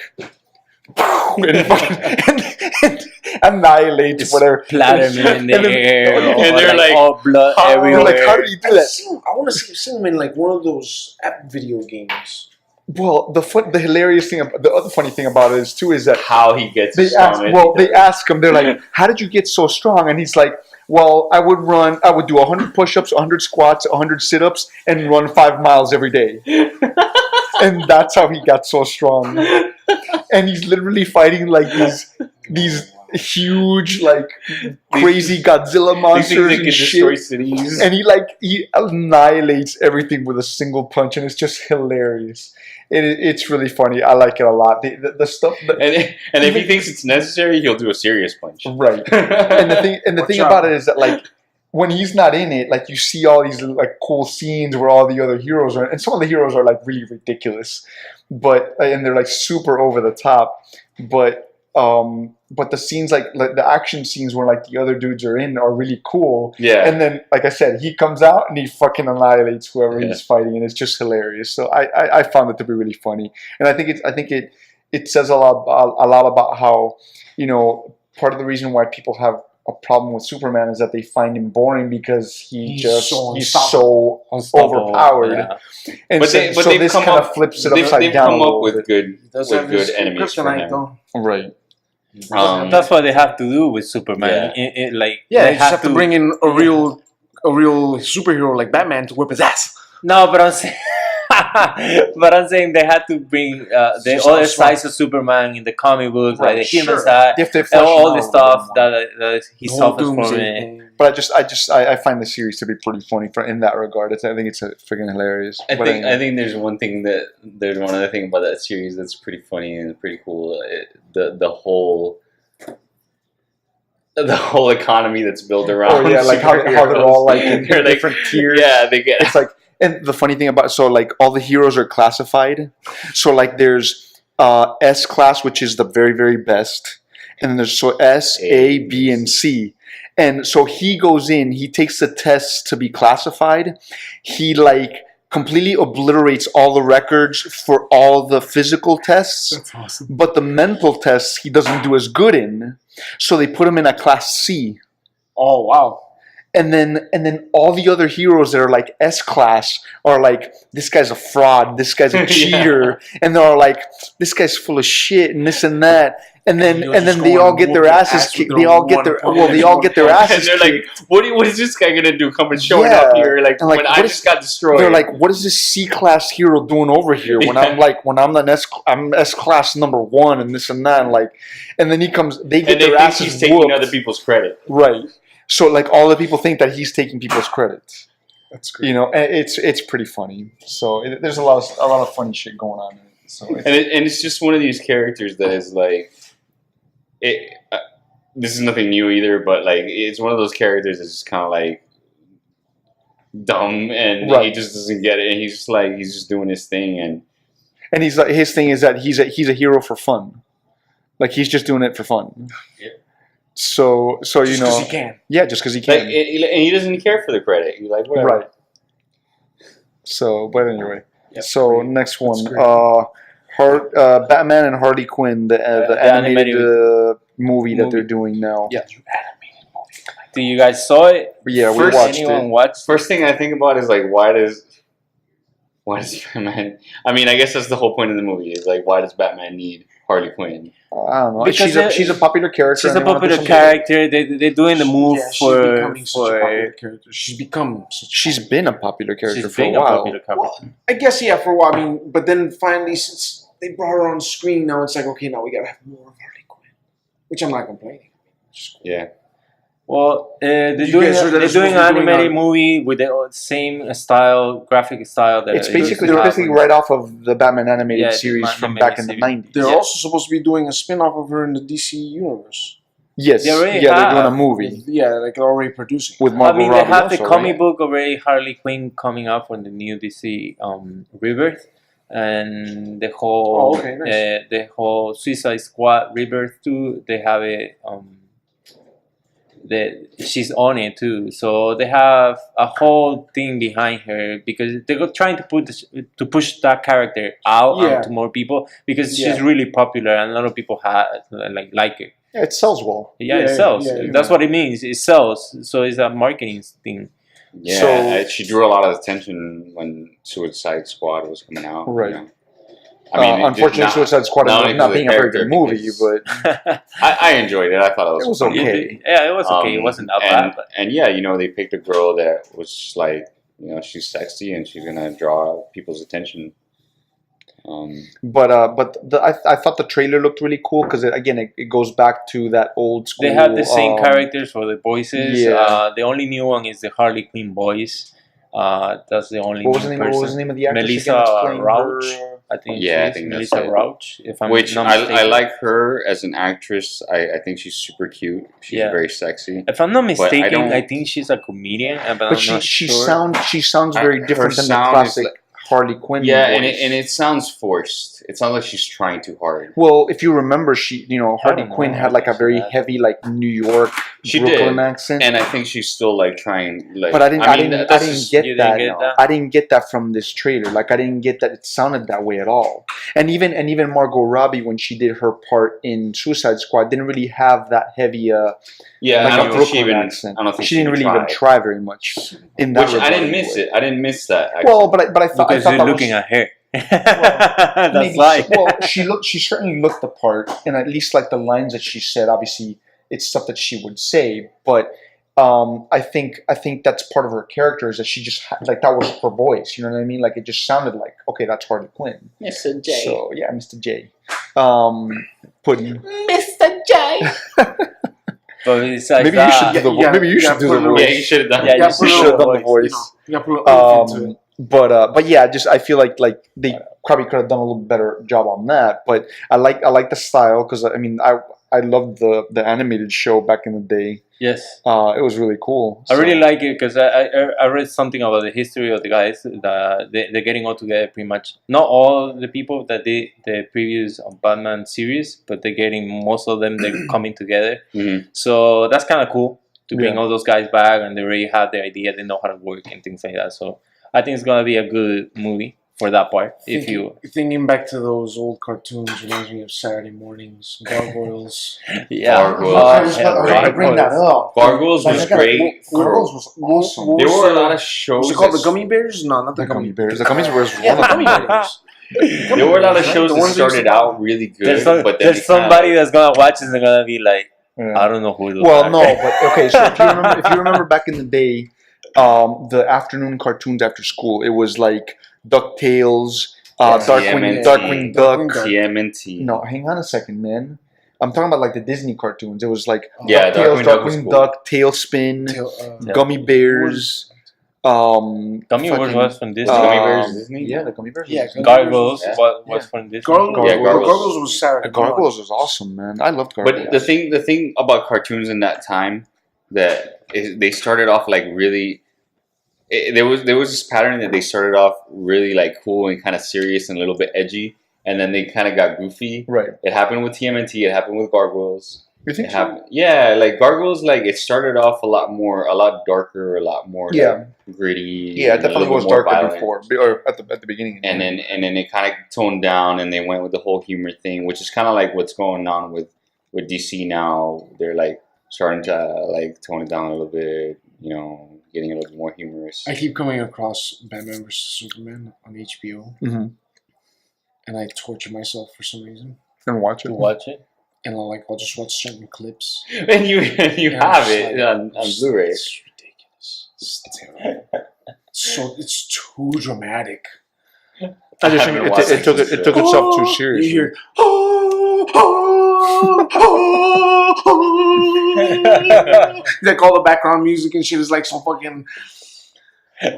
and annihilates Just whatever. splatter me in the And then- air, and they're like, all blood how- You're everywhere. like, how did he do that? I want to see him in like one of those app video games. Well, the hilarious thing, the other funny thing about it is too, is that How he gets they his ask, stomach. they ask him, they're like, how did you get so strong? And he's like, well, I would do 100 push-ups, 100 squats, 100 sit-ups, and run 5 miles every day. And that's how he got so strong. And he's literally fighting like these huge, like crazy Godzilla These things monsters that and can shit. destroy cities. And he annihilates everything with a single punch, and it's just hilarious. It's really funny. I like it a lot. The stuff. And if he thinks it's necessary, he'll do a serious punch. Right. And the thing out. about it is that like when he's not in it, like you see all these like cool scenes where all the other heroes are, and some of the heroes are like really ridiculous, and they're like super over the top, but the scenes like the action scenes where like the other dudes are in are really cool. Yeah. And then, like I said, he comes out and he fucking annihilates whoever Yeah. he's fighting, and it's just hilarious. So I found it to be really funny, and I think it says a lot about how part of the reason why people have a problem with Superman is that they find him boring because he's so Unstoppable, overpowered. yeah. And But so, they- but so they've this come kind up- of flips it They've upside down. come a up little with bit. good Does with have his good enemies for kryptonite him. though. Right. That's what they have to do with Superman. Like Yeah, they you just have to bring in a real superhero like Batman to whip his ass. No, but I'm saying, but I'm saying they had to bring the Just other smart. sides of Superman in the comic books, Right, like the human sure. side, They have to and flesh all him the out a stuff little more. that he The whole suffers from Doomsday it. thing. But I find the series to be pretty funny in that regard. I think it's freaking hilarious. I But think anyway. I think there's one other thing about that series that's pretty funny and pretty cool. The whole economy that's built around. Oh yeah, like how they're all like in They're, like, different tiers. Yeah, they get. It's like, and the funny thing about like all the heroes are classified. So like there's S class, which is the very very best, and then there's S, A, B, and C. And so he goes in, he takes the tests to be classified. He like completely obliterates all the records for all the physical tests, That's awesome. but the mental tests he doesn't do as good in. So they put him in a class C. Oh wow. And then all the other heroes that are like S class are like, this guy's a fraud, this guy's a cheater, and they're all like, this guy's full of shit and this and that. And then they all get their asses kicked. They all get their asses And they're kicked. like, what is this guy gonna do? Coming showing Yeah. up here like And, like, when what I is- just got destroyed. They're like, what is this C class hero doing over here? When I'm S class number 1 and this and that, and then he comes, they get and they their think asses he's taking whooped. other people's credit. Right. So like all the people think that he's taking people's credit. That's great. You know, and it's pretty funny. So there's a lot of funny shit going on in it. So And it's just one of these characters that is like, this is nothing new either, but like it's one of those characters that's just kind of like dumb, and he Right. just doesn't get it, and he's just doing his thing, and he's like, his thing is that he's a hero for fun. Like he's just doing it for fun. Yeah. So Just you know, 'cause he can. yeah, just because he like, can. and he doesn't care for the credit. He's like, whatever. Right. So, but anyway. Yep. So next one, great. Batman and Harley Quinn, the animated movie that they're doing now. Yeah. Do you guys saw it? Yeah, we First, watched Anyone it. watched? First thing I think about is like, why does Batman? I mean, I guess that's the whole point of the movie. Is like, why does Batman need Harley Quinn? I don't know. Because She's a popular character. She's and a they wanna do popular something- character. They're doing the move Yeah, she's for becoming such a popular character. She's become such a She's been a popular character she's for a being a while. popular character. I guess yeah, for a while. I mean, but then finally, since they brought her on screen, now it's like, okay, now we gotta have more of Harley Quinn, which I'm not complaining. Just cool. Yeah. Well, they're You doing guys heard that they're it's doing an supposed to be doing animated movie with the same style, graphic style. That It's it basically used to basically have. right off of the Batman animated Yeah, the series Batman from back in the animated 90s. They're Yeah. also supposed to be doing a spin-off of her in the DC universe. Yes, They already they're doing a have. movie Yeah, like they're already producing. with I Margot mean, they Robbie have the also, comic right? book already, Harley Quinn coming up for the new DC Rebirth, and the whole Oh, okay, nice. the whole Suicide Squad Rebirth too. They have it. She's on it too, so they have a whole thing behind her because they're trying to push that character out Yeah. to more people because Yeah. she's really popular and a lot of people like it. Yeah, it sells well. Yeah, it Yeah, sells. yeah, That's what it means. It sells. So it's a marketing thing. Yeah, So- she drew a lot of attention when Suicide Squad was coming out. Right. You know? I mean, Unfortunately, Suicide Squad not ended only up not for being the a very good character, movie, because- but I enjoyed it. I thought it was, It was funny. okay. Yeah, it was okay. It wasn't that bad. But And yeah, you know, they picked a girl that was just like, you know, she's sexy and she's gonna draw people's attention. I thought the trailer looked really cool because it goes back to that old school. they have the same characters for the voices. yeah. The only new one is the Harley Quinn voice. That's the only What was new the name? person. What was the name of the actress Melissa again that's playing Rauch. her? I think Yeah, I she is. think that's Melissa it. Rauch. If I'm Which not I mistaken. like her as an actress. I think she's super cute. She's Yeah. very sexy. If I'm not mistaken, don't- I think she's a comedian. But I'm But not she sure. sounds very Her different than the sound is classic like- Harley Quinn. Yeah, voice. and it sounds forced. It sounds like she's trying too hard. Well, if you remember, Harley don't Quinn know. had like a very heavy, like New York She Brooklyn did, accent. and I think she's still like trying. Like, But I didn't that's just- get you that. didn't get that? I didn't get that from this trailer. Like I didn't get that it sounded that way at all. And even Margot Robbie when she did her part in Suicide Squad didn't really have that heavy Yeah, like I a don't think she Brooklyn even. accent. I don't think She didn't really tried. even try very much in that Which I regard didn't miss anyway. it. I didn't miss that. Actually. Well, but I thought Because I thought you're that looking was, at her. maybe That's why. well, she certainly looked the part, and at least like the lines that she said, obviously it's stuff that she would say, but I think that's part of her character is that she just like that was her voice. You know what I mean? Like it just sounded like okay, that's Harley Quinn. Mr. J. So yeah, Mr. J. Pudding. Mr. J. But besides Maybe you that, should do the yeah, maybe you yeah, should do put the a little- Yeah, voice. you should have done. Yeah, it. you You should should do have the done the voice. voice. You gotta put a little into it. But yeah, just I feel like they probably could have done a little better job on that. But I like the style because I mean I loved the animated show back in the day. yes. It was really cool. I really So- like it because I read something about the history of the guys. They're getting all together pretty much. Not all the people that did the previous Batman series, but they're getting most of them. They're coming together. Mhm. So that's kind of cool to bring Yeah. all those guys back, and they already have their idea. They know how to work and things like that. So I think it's gonna be a good movie for that part. If you, Thinking back to those old cartoons reminds me of Saturday mornings, Gargoyles. yeah, Gargoyles. I was Yeah, about to bring that up. Gargoyles Like, was I gotta- great. Gargoyles was awesome. What There was were a the- lot of shows. Was it called the that- Gummy Bears? No, not The gummy bears. The gummy bears was Yeah, one the of Gummy them. Bears. There were a lot of Right? shows The that ones that used started to- out really good, there's, but then there's they kinda, somebody that's gonna watch this and gonna be like, Yeah. I don't know who. Those Well, are. no, but okay. So if you remember back in the day, the afternoon cartoons after school, it was like DuckTales, TMNT. Darkwing Duck. TMNT. No, hang on a second, man. I'm talking about like the Disney cartoons. It was like Yeah, DuckTales, Darkwing Duck was Darkwing cool. Duck, Tailspin, Yeah. Gummy Bears. Gummy Bears fucking- was from Disney. Gummy Bears Disney? Yeah, the Gummy Bears. Yeah, was- Gummy Gargoyles Yeah. was from Disney. Gargoyles, Yeah, Gargoyles. Gargoyles was Saturday. Gargoyles was awesome, man. I loved Gargoyles. But the thing about cartoons in that time that they started off like really. There was this pattern that they started off really like cool and kind of serious and a little bit edgy, and then they kind of got goofy. Right. It happened with TMNT. It happened with Gargoyles. You think It so? happened, yeah. Like Gargoyles, like it started off a lot darker, a lot more Yeah. like, gritty. Yeah, it and a definitely little was bit more darker violent. before, or at the beginning. And then it kind of toned down, and they went with the whole humor thing, which is kind of like what's going on with DC now. They're like starting to like tone it down a little bit, you know, getting a little bit more humorous. I keep coming across Batman vs Superman on HBO, Mhm. and I torture myself for some reason. And watch To it. watch it. And I'll just watch certain clips. And you And I'm have just it like, on Blu-ray. It's ridiculous. It's terrible. It's too dramatic. I just I think haven't watched it took itself too You seriously. hear, like all the background music and shit is like so fucking.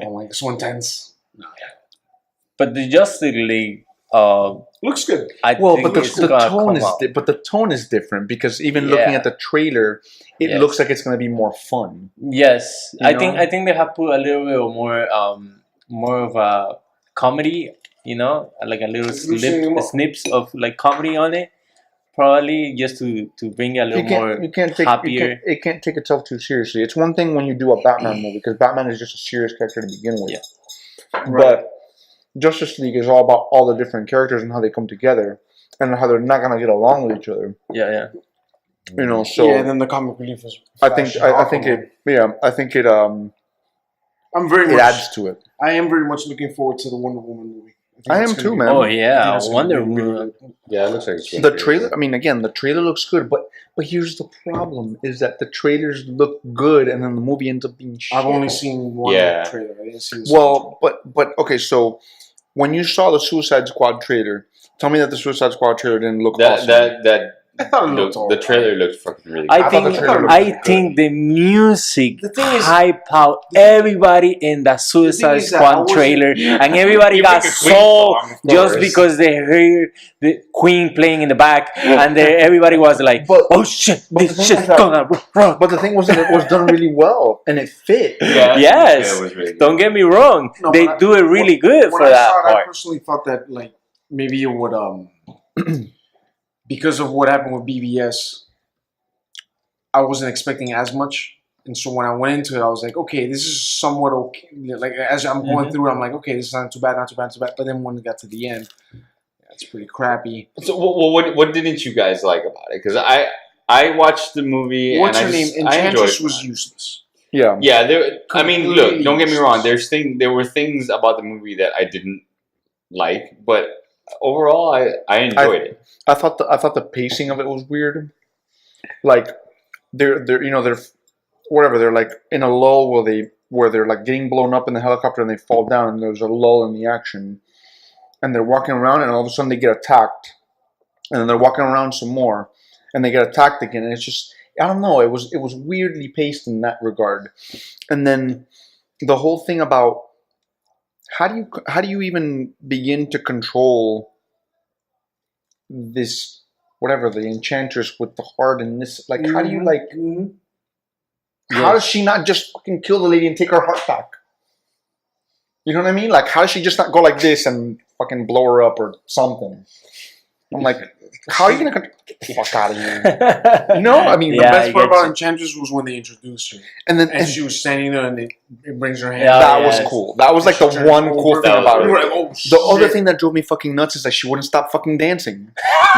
Oh my, so intense. But the Justice League, Looks good. I Well, think but it's the gonna tone come is out. but the tone is different because even looking Yeah. at the trailer, it Yes. looks like it's going to be more fun. Yes, You know? I think they have put a little bit more of a comedy, you know, like a little snips of like comedy on it, probably just to bring it a little more. You can't take happier. it can't take itself too seriously. It's one thing when you do a Batman movie because Batman is just a serious character to begin with. Yeah. But Justice League is all about all the different characters and how they come together and how they're not going to get along with each other. Yeah. You know, so Yeah, and then the comic relief is. I think it I'm very it much. adds to it. I am very much looking forward to the Wonder Woman movie. think I it's am gonna too, be- man. Oh I think yeah, it's gonna Wonder be really Woman. good. Yeah, it looks like it's The trailer, I mean, again, the trailer looks good, but here's the problem: is that the trailers look good, and then the movie ends up being shit. I've only seen one Yeah. trailer. I didn't see this. Well, but okay, so when you saw the Suicide Squad trailer, tell me that the Suicide Squad trailer didn't look awesome. That I thought it looked the alright. trailer looked fucking really good. I thought think the trailer looked I good. think the music The thing is- hype out everybody in the Suicide is that I Squad wasn't- trailer, and everybody You got pick a Queen sold song, of just course. because they heard the Queen playing in the back, and everybody was like, But- "Oh shit, but the this thing shit's is that- gonna rock." But the thing was that it was done really well, and it fit. Yeah, Yes. it was really good. Don't get me wrong, No, they but I- do it really good When for I that saw it, I part. personally thought that like maybe it would because of what happened with BVS, I wasn't expecting as much. And so when I went into it, I was like, okay, this is somewhat okay. Like as I'm going through it, I'm like, okay, this is not too bad, not too bad, not too bad. But then when it got to the end, it's pretty crappy. So, what didn't you guys like about it? Because I watched the movie. What's and her name? I enjoyed Enchantress it. was useless. Yeah. Yeah, I mean, look, Completely don't get me wrong. useless. There were things about the movie that I didn't like, but overall, I enjoyed it. I thought the pacing of it was weird. Like they're whatever, they're like in a lull where they're like getting blown up in the helicopter and they fall down and there's a lull in the action. And they're walking around and all of a sudden they get attacked. And then they're walking around some more and they get attacked again. And it's just, I don't know, it was weirdly paced in that regard. And then the whole thing about how do you even begin to control this, whatever, the enchantress with the heart and this, like, how do you like, how does she not just fucking kill the lady and take her heart back? You know what I mean? Like, how does she just not go like this and fucking blow her up or something? I'm like, how are you gonna get the fuck out of here? No, I mean, The Yeah, best I part get about you. Enchantress was when they introduced her. and then And she was standing there and it brings her hand. Yeah, that yeah, was it's- cool. That was like the She turned one cool over. thing That was about really it. You were like, oh, The other shit. thing that drove me fucking nuts is that she wouldn't stop fucking dancing.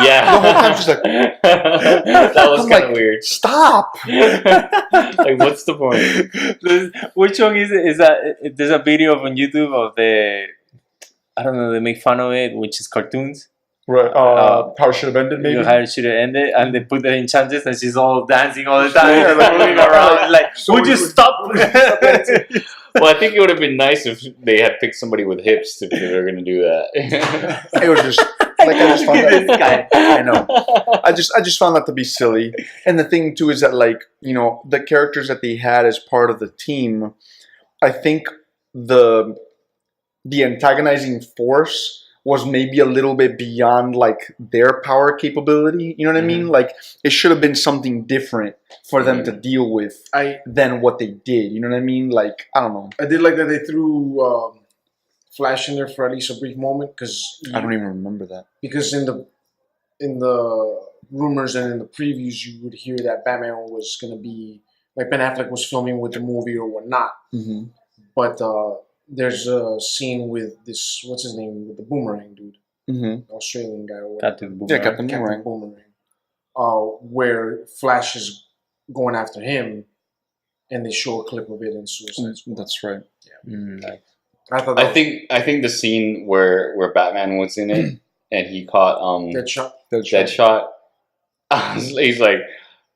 Yeah, The whole time she's like, that was I'm kind of like, weird. Stop! Like, what's the point? Which one is it? Is that there's a video on YouTube of the, I don't know, they make fun of it, which is cartoons. Right, how it should have ended, You know maybe? how it should have ended, and they put the enchantress, and she's all dancing all the time, Yeah, just like- moving around. Like, So would you we- stop? Well, I think it would have been nice if they had picked somebody with hips if they were going to do that. It was just, like, I just found This guy. I know. I just found that to be silly. And the thing too is that, like, you know, the characters that they had as part of the team, I think the antagonizing force was maybe a little bit beyond like their power capability. You know what I mean? Like, it should have been something different for them to deal with than what they did. You know what I mean? Like, I don't know. I did like that they threw Flash in there for at least a brief moment because I don't even remember that. because in the rumors and in the previews you would hear that Batman was gonna be like Ben Affleck was filming with the movie or whatnot, Mm-hmm. but there's a scene with this what's his name with the boomerang dude, Mm-hmm. Australian guy or whatever. Captain Yeah, Boomerang. Captain Captain Boomerang. Boomerang, where Flash is going after him, and they show a clip of it in Suicide Squad. That's right. Like, I thought that I think the scene where Batman was in it and he caught was Deadshot. Deadshot. He's like,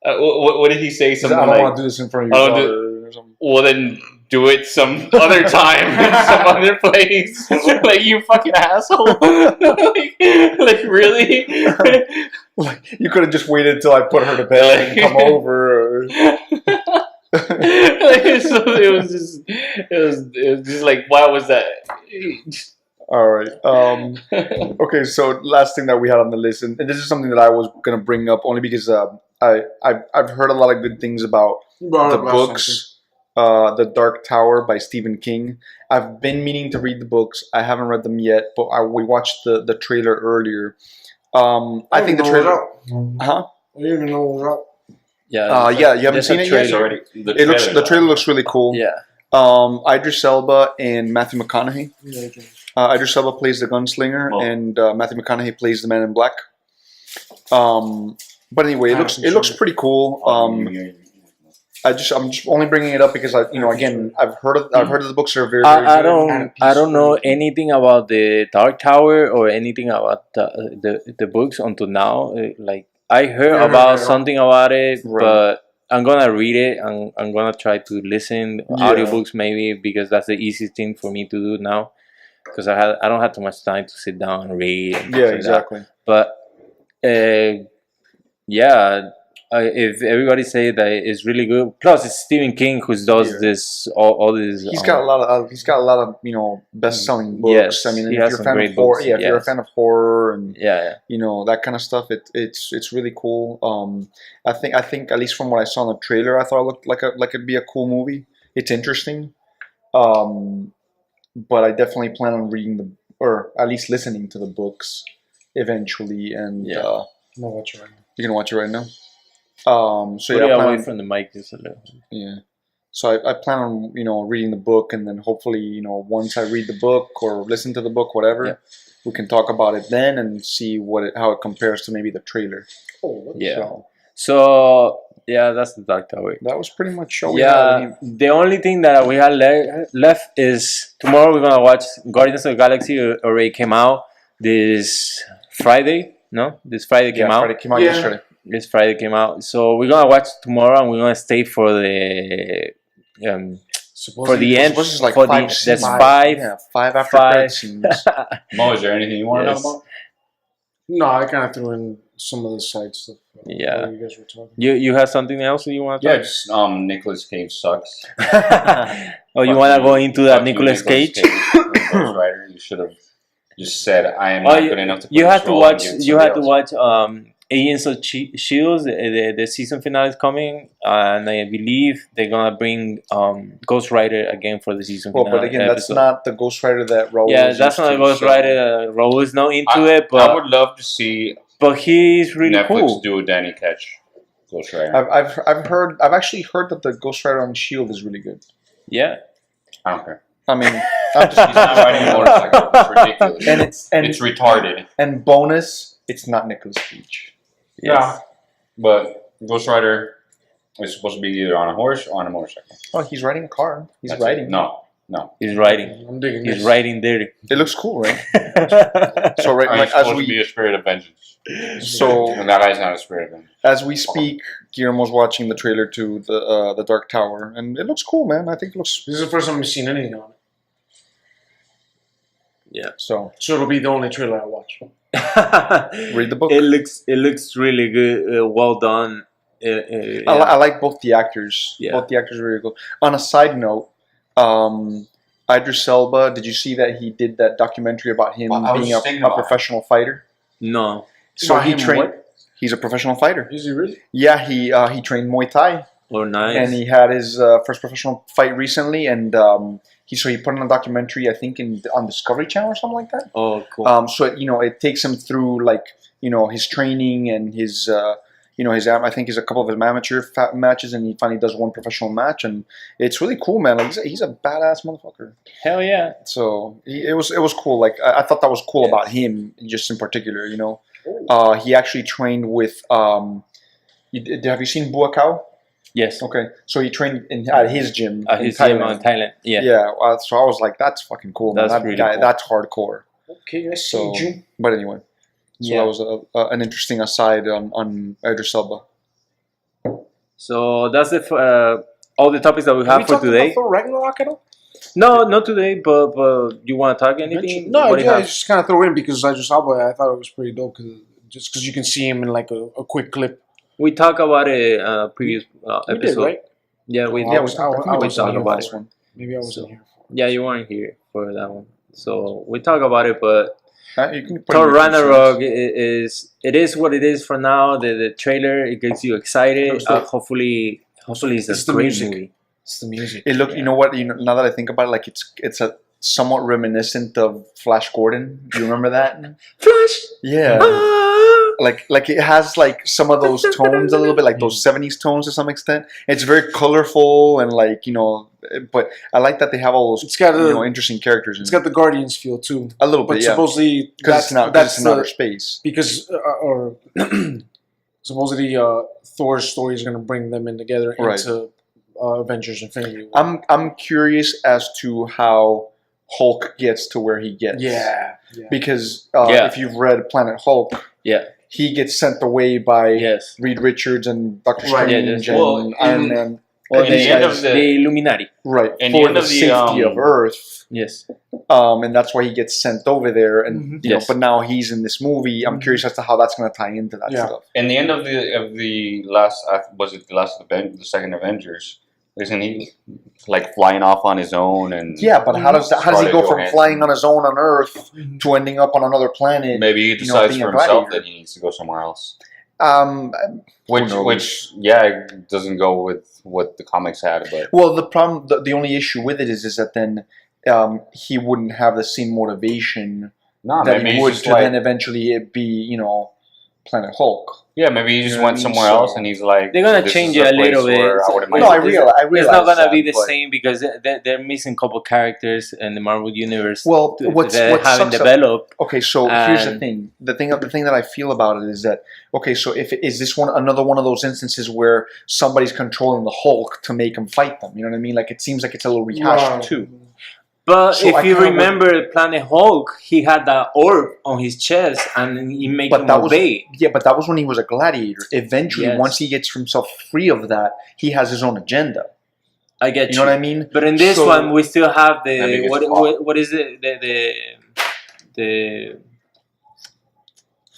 what did he say? Something I don't like, want to do this in front of I your don't do- daughter or something. well, then do it some other time in some other place. Like, you fucking asshole. like really? Like, you could have just waited until I put her to bed and come over. Or... So it was just like, why was that? All right. Okay. So last thing that we had on the list, and this is something that I was gonna bring up only because I've heard a lot of good things about You brought it the up last time, books. The Dark Tower by Stephen King. I've been meaning to read the books. I haven't read them yet, but we watched the trailer earlier. I think the trailer. Huh? I didn't even know it was out. yeah, Yeah. You haven't there's seen a it yet? trailer. The trailer looks really cool. Yeah. Idris Elba and Matthew McConaughey. Idris Elba plays the gunslinger, Oh. and Matthew McConaughey plays the Man in Black. But anyway, it looks pretty cool. I'm just only bringing it up because I've heard of the books are very, very I good. don't know anything about the Dark Tower or anything about the books until now. Like, I heard Yeah, about yeah. something about it, Right. but I'm gonna read it and I'm gonna try to listen Yeah. audiobooks maybe because that's the easiest thing for me to do now because I don't have too much time to sit down and read. And Yeah, things like exactly. that. But yeah. If everybody say that it's really good, plus it's Stephen King who does Yeah. this all this. He's got a lot of best-selling books. Yes, I mean, he if has you're a some fan great of horror, books, if you're a yes. fan of horror and Yeah, that kind of stuff, it's really cool. I think at least from what I saw in the trailer, I thought it looked like it'd be a cool movie. It's interesting, but I definitely plan on reading or at least listening to the books eventually. And Yeah. I'm gonna watch it right now. you're gonna watch it right now. So Put yeah, it I plan away on, from the mic just a little. yeah. So I plan on reading the book, and then hopefully once I read the book or listen to the book, whatever, Yeah. we can talk about it then and see how it compares to maybe the trailer. Yeah. So So yeah, that's the Dark Tower. that was pretty much all we had. I Yeah, mean, the only thing that we had left is tomorrow we're gonna watch Guardians of the Galaxy. Already came out this Friday. No, this Friday came out. Friday came out Yeah. yesterday. This Friday came out. So we're gonna watch tomorrow, and we're gonna stay for the for the end. This is like for five. the, there's scenes. five. Yeah, five after five. credit scenes. Mo, is there anything you want to Yes. know about? No, I kind of threw in some of the side stuff. Yeah. while you guys were talking. You have something else that you want to Yeah, talk? just Nicolas Cage sucks. Oh, you want to go into that Fuck you, Nicolas Cage? Ghost Rider. You should have just said, "I am Oh, not good enough to." Play You this had to role," watch. and give it You had to somebody else. watch Agents of Shields. The season finale is coming, and I believe they're gonna bring Ghost Rider again for the season Well, finale. but again, that's episode. not the Ghost Rider that Raul. Yeah, was that's used not to, Ghost so- Rider. Raul is not into it, I but would love to see he's really Netflix cool. do a Danny Ketch Ghost Rider. I've actually heard that the Ghost Rider on Shield is really good. Yeah. I don't care. I mean, I'm just, He's not riding a motorcycle. It's ridiculous. and It's retarded. and bonus, it's not Nicolas Cage. Yeah, but Ghost Rider is supposed to be either on a horse or on a motorcycle. Oh, he's riding a car. He's That's it. riding. No. He's riding. I'm digging He's this. riding dirty. It looks cool, right? So right, He's like, supposed to be a spirit of vengeance. so And that guy's not a spirit of vengeance. as we speak, Guillermo's watching the trailer to the Dark Tower, and it looks cool, man. I think it looks This is the first time I've seen anything on it. so. So it'll be the only trailer I watch. Read the book. It looks really good. Well done. I like both the actors. Yeah. Both the actors are really cool. On a side note, Idris Elba, did you see that he did that documentary about him Well, I was being just thinking a about professional fighter? No. So About he him trained. what? He's a professional fighter. Is he really? Yeah, he trained Muay Thai, Oh, nice. and he had his first professional fight recently, and he put on a documentary, I think, on Discovery Channel or something like that. Oh, cool. So it takes him through his training and his I think he's a couple of his amateur matches, and he finally does one professional match, and it's really cool, man. Like he's a badass motherfucker. Hell yeah. So it was cool. Like I thought that was cool Yeah. about him, just in particular. He actually trained with. Have you seen Buakaw? Yes. Okay, so he trained at his gym in His Thailand. team on Thailand. Yeah. Yeah, so I was like, that's fucking cool, man. That's That really guy, cool. that's hardcore. Okay, I see So, you. but anyway, so Yeah. that was an interesting aside on Idris Elba. So that's it for all the topics that we Have have we for talked today. about Thor Ragnarok at all? No, not today. But you want to talk anything? No, What do you I have? just kind of throw in because Idris Elba, I thought it was pretty dope because you can see him in like a quick clip. We talked about it previous We episode. did, right? Yeah, we Oh, did. I was- I think was we talked talked about this it. one. Maybe I wasn't So- here. Yeah, you weren't here for that one. So we talk about it, but You can put Thor in your Ragnarok concerns. is what it is for now. The trailer, it gets you excited. Looks dope. Hopefully it's It's a the great music. movie. It's the music. It looked. You know what? Now that I think about it, like it's a somewhat reminiscent of Flash Gordon. Do you remember that? Flash. Yeah. Like it has like some of those tones a little bit, like those 70s tones to some extent. It's very colorful and but I like that they have all those It's got interesting characters in it's it. got the Guardians feel too, A little but bit, yeah. supposedly Because it's in outer space. because or supposedly Thor's story is going to bring them in together Right. into Avengers Infinity War. I'm curious as to how Hulk gets to where he gets. yeah. Because Yeah. if you've read Planet Hulk, Yeah. he gets sent away by Yes. Reed Richards and Doctor Right, Strange yeah, yes. and Well, Iron in- Man. Well, In the, the end of the Illuminati. Right. in the For end the of the, safety of Earth. Yes. And that's why he gets sent over there. And Yes. but now he's in this movie. I'm curious as to how that's going to tie into that Yeah. stuff. In the end of the last, was it the last the second Avengers? Isn't he like flying off on his own? And Yeah, but how does he Scarlett go from Johansson. flying on his own on Earth Mhm. to ending up on another planet? maybe he decides being for a himself gladiator. that he needs to go somewhere else. Who knows? Which it doesn't go with what the comics had, but Well, the problem, the only issue with it is that then he wouldn't have the same motivation no, that maybe he he's would just to like, then eventually be, Planet Hulk. Yeah, maybe he just You know what went I mean? somewhere So- else, and he's like, They're gonna "This change is it a place little bit. where I would've No, made I it." realize. It's not gonna be the but- same because they're missing a couple characters in the Marvel universe. Well, that what they haven't sucks developed. Okay, so here's the And- thing. The thing that I feel about it is that okay, so is this another one of those instances where somebody's controlling the Hulk to make him fight them? You know what I mean? Like it seems like it's a little rehashed Right. too. But So if I you kinda remember Planet Hulk, he had that orb on his chest and he made But him that was obey. but that was when he was a gladiator. Eventually, Yes. once he gets himself free of that, he has his own agenda. I get You know what I mean? But in this So- one, we still have Maybe the it's what is it the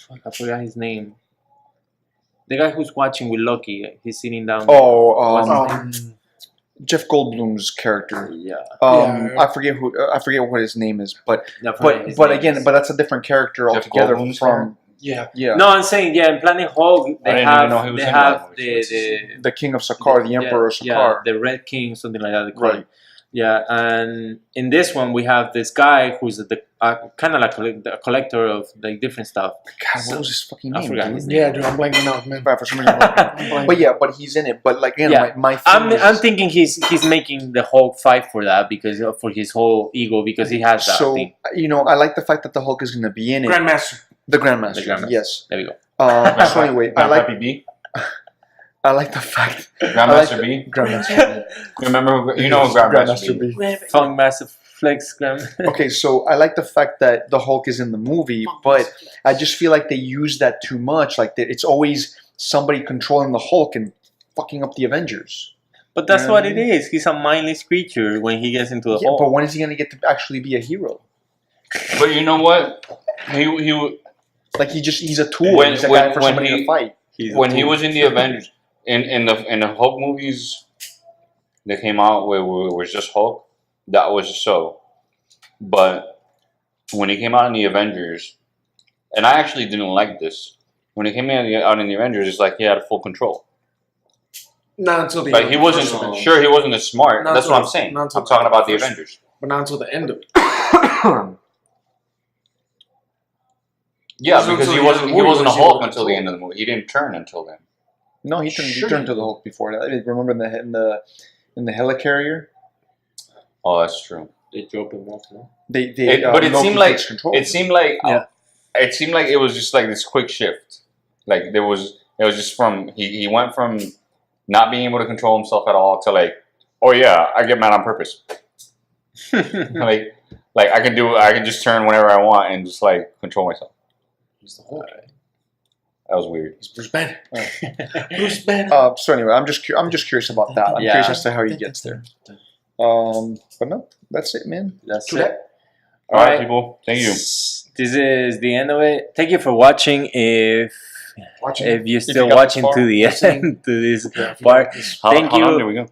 fuck, I forgot his name. The guy who's watching with Loki, he's sitting down. Oh, What's his name? Jeff Goldblum's character. Yeah, Yeah. I forget what his name is, but I forget his but name. again, but that's a different character Jeff altogether Goldblum's from Yeah. yeah. No, I'm saying in Planet Hulk I didn't even know he was they in have that the The King of Sakaar, the Emperor of Sakaar. the Red King, something like that. They call Right. it. Yeah, and in this one we have this guy who's kind of like a collector of like different stuff. God, what was his fucking I name? forgot dude? his name. Yeah, dude, I'm blanking out, man. Right, for some reason, I'm blanking. But yeah, but he's in it. But like again, Yeah. my thing is, I'm thinking he's making the Hulk fight for that because for his whole ego because he has that so thing. I like the fact that the Hulk is going to be in it. Grandmaster. The Grandmaster. The Grandmaster. Yes. There we go. So anyway, I like the fact. Grandmaster B. Grandmaster. You remember? You know Grandmaster B. Funk Massive Flex Gram. Okay, so I like the fact that the Hulk is in the movie, but I just feel like they use that too much. Like it's always somebody controlling the Hulk and fucking up the Avengers. But that's You know what what I it is. He's a mindless creature when he gets into the Yeah, Hulk. but when is he going to get to actually be a hero? But you know what? He Like he's a tool. When- he's a when- guy for when somebody he- to fight. when he was in the Avengers in the Hulk movies that came out where it was just Hulk, that was so. But when he came out in the Avengers, and I actually didn't like this. When he came out in the Avengers, it's like he had full control. Not until the Like end he of the wasn't first one. sure he wasn't as smart. Not That's until- what I'm saying. not I'm until talking about the first- Avengers. But not until the end of it. Yeah, So because he the wasn't end he of the wasn't a movie was Hulk he until the end of the movie. He didn't turn until then. No, he Sure turned he to the Hulk before that. Remember in the helicarrier? Oh, that's true. They drop him off, no? But it Loki seemed like takes control of it seemed like Yeah. it seemed like it was just like this quick shift. Like it was just from he went from not being able to control himself at all to like, oh yeah, I get mad on purpose. like I can just turn whenever I want and just like control myself. He's the Hulk. That was weird. He's Bruce Banner. Bruce Banner. So anyway, I'm just curious about that. I'm Yeah. curious as to how he gets there. But no, that's it, man. That's True it. that. All right, Alright. people. Thank you. This is the end of it. Thank you for watching. If you're still got this watching far, to the listening. end to this Yeah, if you part, got this- thank How long you. did we go?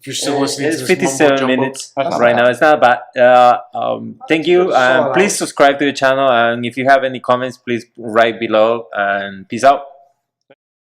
If you're still listening It's to this 57 mumbo jumbo, minutes That's not right bad. now. It's not bad. Thank you. Solid Please hours. subscribe to the channel. And if you have any comments, please write below. And peace out.